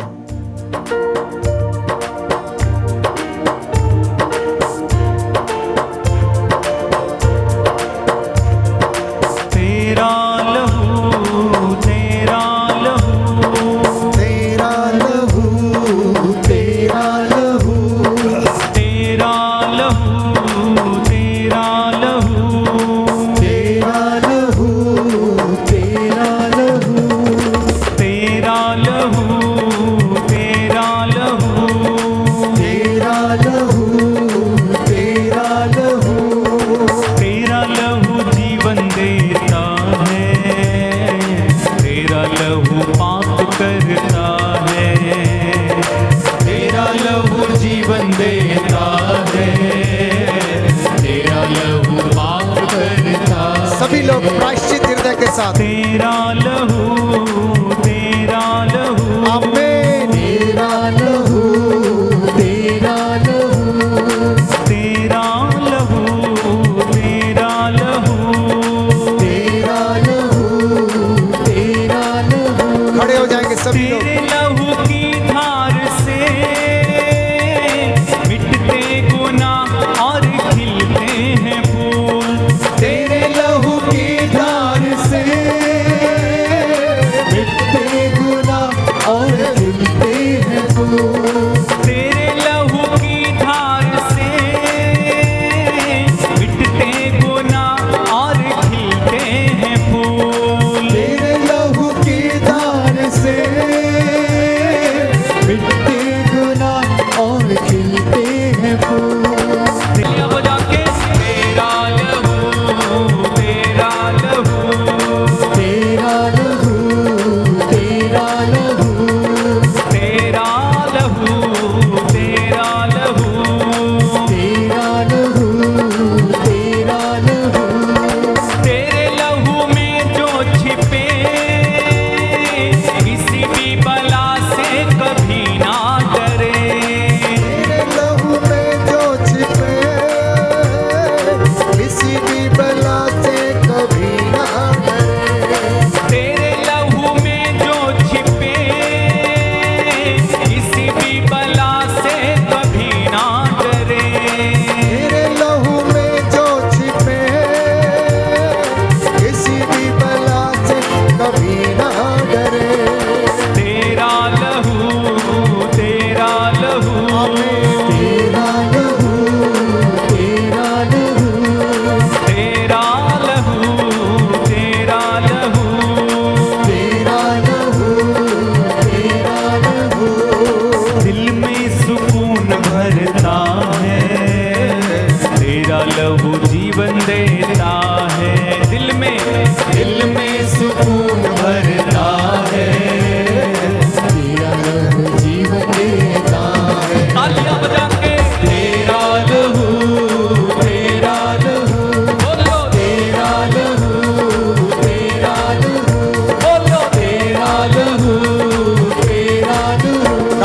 तेरा लहू, तेरा लहू, तेरा लहू, तेरा लहू, तेरा लहू, तेरा लहू, तेरा लहू, तेरा लहू, तेरा लहू, तेरा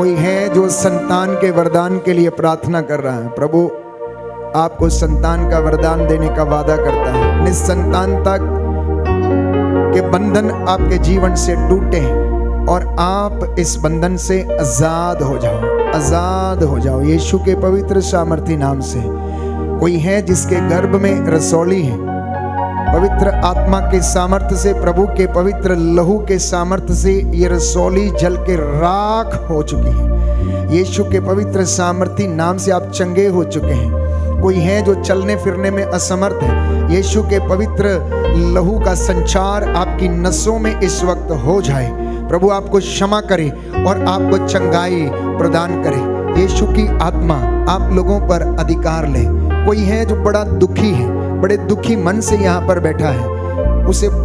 कोई है जो संतान के वरदान के लिए प्रार्थना कर रहा है, प्रभु आपको संतान का वरदान देने का वादा करता है। निसंतानता के बंधन आपके जीवन से टूटे और आप इस बंधन से आजाद हो जाओ, आजाद हो जाओ यीशु के पवित्र सामर्थी नाम से। कोई है जिसके गर्भ में रसौली है, पवित्र आत्मा के सामर्थ्य से, प्रभु के पवित्र लहू के सामर्थ्य से ये रसौली जल के राख हो चुकी है। यीशु के पवित्र सामर्थी नाम से आप चंगे हो चुके हैं। कोई है जो चलने फिरने में असमर्थ है, यीशु के पवित्र लहू का संचार आपकी नसों में इस वक्त हो जाए। प्रभु आपको क्षमा करे और आपको चंगाई प्रदान करे। यीशु की आत्मा आप लोगों पर अधिकार ले। कोई है जो बड़ा दुखी है, बड़े दुखी मन से यहाँ पर बैठा है,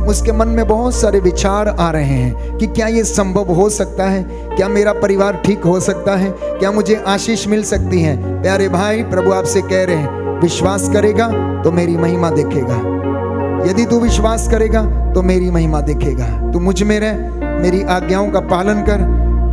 उसके मन में बहुत सारे विचार आ रहे हैं कि क्या ये संभव हो सकता है, क्या मेरा परिवार ठीक हो सकता है, क्या मुझे आशीष मिल सकती है। प्यारे भाई, प्रभु आपसे कह रहे हैं, विश्वास करेगा तो मेरी महिमा देखेगा। यदि तू विश्वास करेगा तो मेरी महिमा देखेगा। तू मुझ में रह, मेरी आज्ञाओं का पालन कर,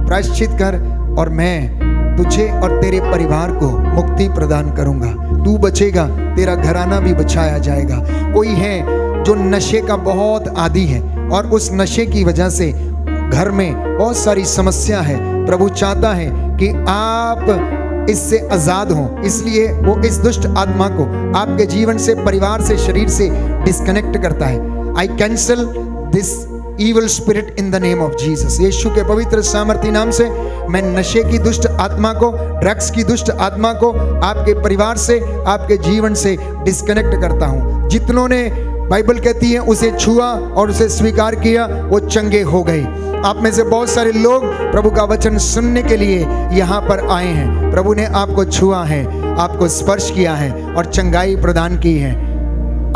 प्रायश्चित कर और मैं तुझे और तेरे परिवार को मुक्ति प्रदान करूंगा। तू बचेगा, तेरा घराना भी बचाया जाएगा। कोई है जो नशे का बहुत आदी है और उस नशे की वजह से घर में बहुत सारी समस्या है। प्रभु चाहता है कि आप इससे आजाद हों, इसलिए वो इस दुष्ट आत्मा को आपके जीवन से, परिवार से, शरीर से डिस्कनेक्ट करता है। I cancel this evil spirit in the name of Jesus। यीशु के पवित्र सामर्थी नाम से मैं नशे की दुष्ट आत्मा को, ड्रग्स की दुष्ट आत्मा को आपके परिवार से, आपके जीवन से डिस्कनेक्ट करता हूं। जितनों ने, बाइबल कहती है, उसे छुआ और उसे स्वीकार किया, वो चंगे हो गए। आप में से बहुत सारे लोग प्रभु का वचन सुनने के लिए यहाँ पर आए हैं। प्रभु ने आपको छुआ है, आपको स्पर्श किया है और चंगाई प्रदान की है।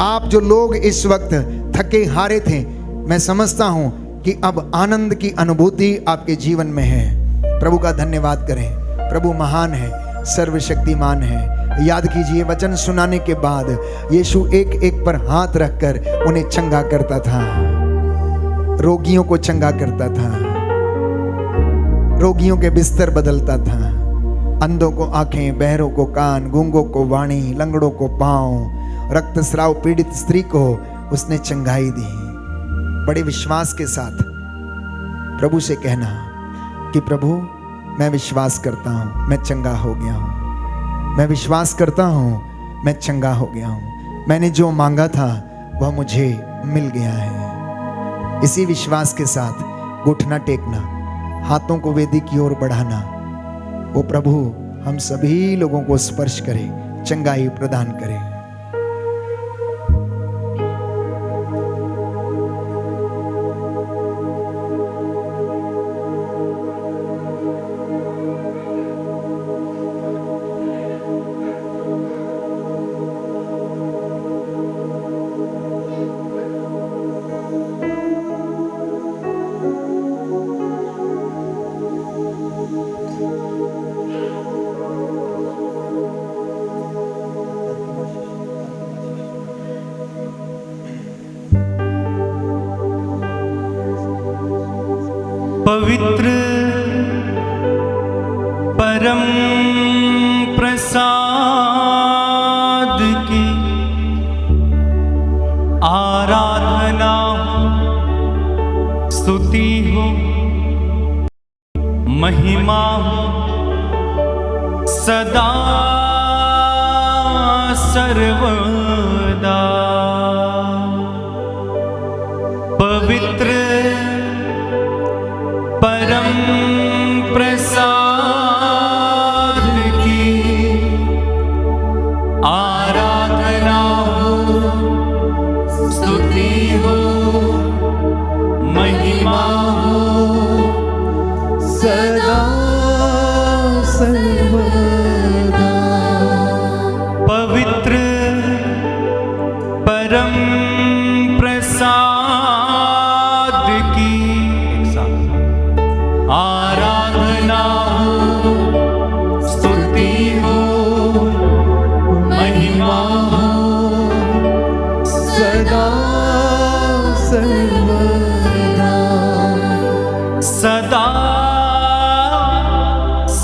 आप जो लोग इस वक्त थके हारे थे, मैं समझता हूं कि अब आनंद की अनुभूति आपके जीवन में है। प्रभु का धन्यवाद करें। प्रभु महान है, सर्वशक्तिमान है। याद कीजिए, वचन सुनाने के बाद यीशु एक एक पर हाथ रखकर उन्हें चंगा करता था, रोगियों को चंगा करता था, रोगियों के बिस्तर बदलता था, अंधों को आंखें, बहरों को कान, गूंगों को वाणी, लंगड़ों को पांव, रक्तस्राव पीड़ित स्त्री को उसने चंगाई दी। बड़े विश्वास के साथ प्रभु से कहना कि प्रभु मैं विश्वास करता हूँ, मैं चंगा हो गया हूँ। मैं विश्वास करता हूँ, मैं चंगा हो गया हूँ। मैंने जो मांगा था वह मुझे मिल गया है। इसी विश्वास के साथ घुटना टेकना, हाथों को वेदी की ओर बढ़ाना। वो प्रभु हम सभी लोगों को स्पर्श करे, चंगाई प्रदान करे। पवित्र परम प्रसाद की आराधना स्तुति हो, महिमा हो सदा सर्वदा। पवित्र परम प्रसाद की आराधना हो, स्तुति हो, महिमा हो सदा सर्वदा। पवित्र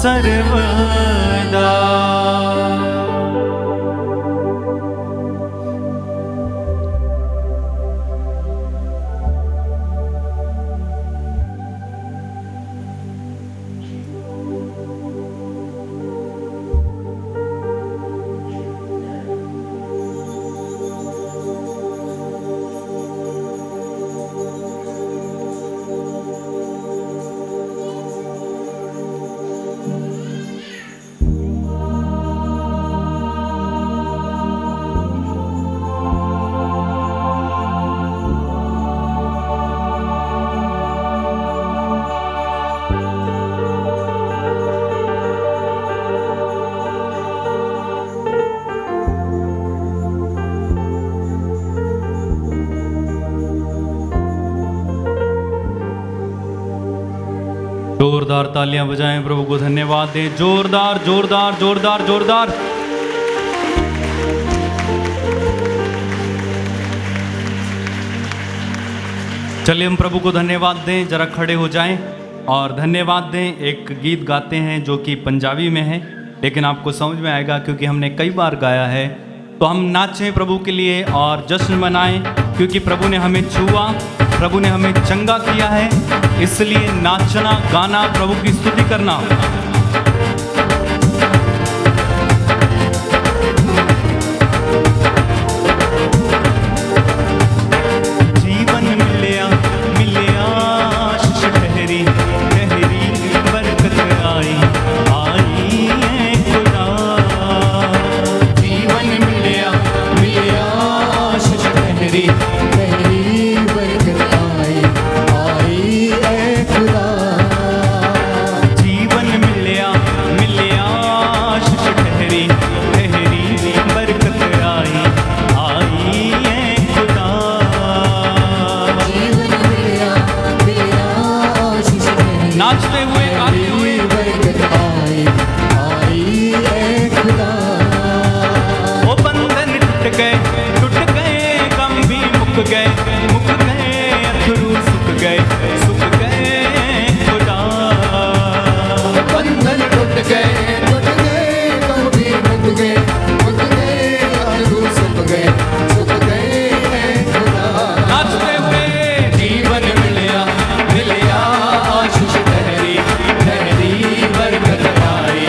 सर्वदा। जोरदार तालियां बजाएं, प्रभु को धन्यवाद दें। जोरदार जोरदार जोरदार जोरदार। चलिए हम प्रभु को धन्यवाद दें, जरा खड़े हो जाएं और धन्यवाद दें। एक गीत गाते हैं जो कि पंजाबी में है, लेकिन आपको समझ में आएगा क्योंकि हमने कई बार गाया है। तो हम नाचें प्रभु के लिए और जश्न मनाएं, क्योंकि प्रभु ने हमें छुआ, प्रभु ने हमें चंगा किया है। इसलिए नाचना, गाना, प्रभु की स्तुति करना। जीवन मिलिया मिलिया आशीष ठहरी ठहरी, बरकत आई आई है खुदा। जीवन मिलिया मिलिया आशीष ठहरी ठहरी, बरकत आई आई है खुदा। जीवन मिलिया मिलिया आशीष ठहरी ठहरी, बरकत आई आई है खुदा। जीवन मिलिया मिलिया आशीष ठहरी नाचते हुए गाते हुए बरकत आई आई है खुदा। वो बंधन टूट गए, गम भी मुक गए, अथरू सुख गए खुदा। बंधन टूट गए, गम भी मुक गए, अधूर सुख गए खुदा। नाचते हुए जीवन मिलिया मिलिया आशीष ठहरी ठहरी, बरकत आई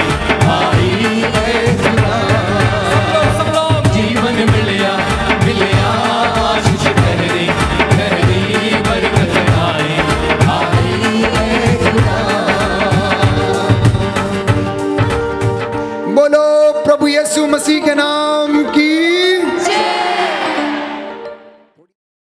आई है खुदा। सब लोग जीवन मिलिया मिलिया आशीष ठहरी ठहरी, बरकत आई आई है खुदा। बोलो प्रभु यीशु मसीह के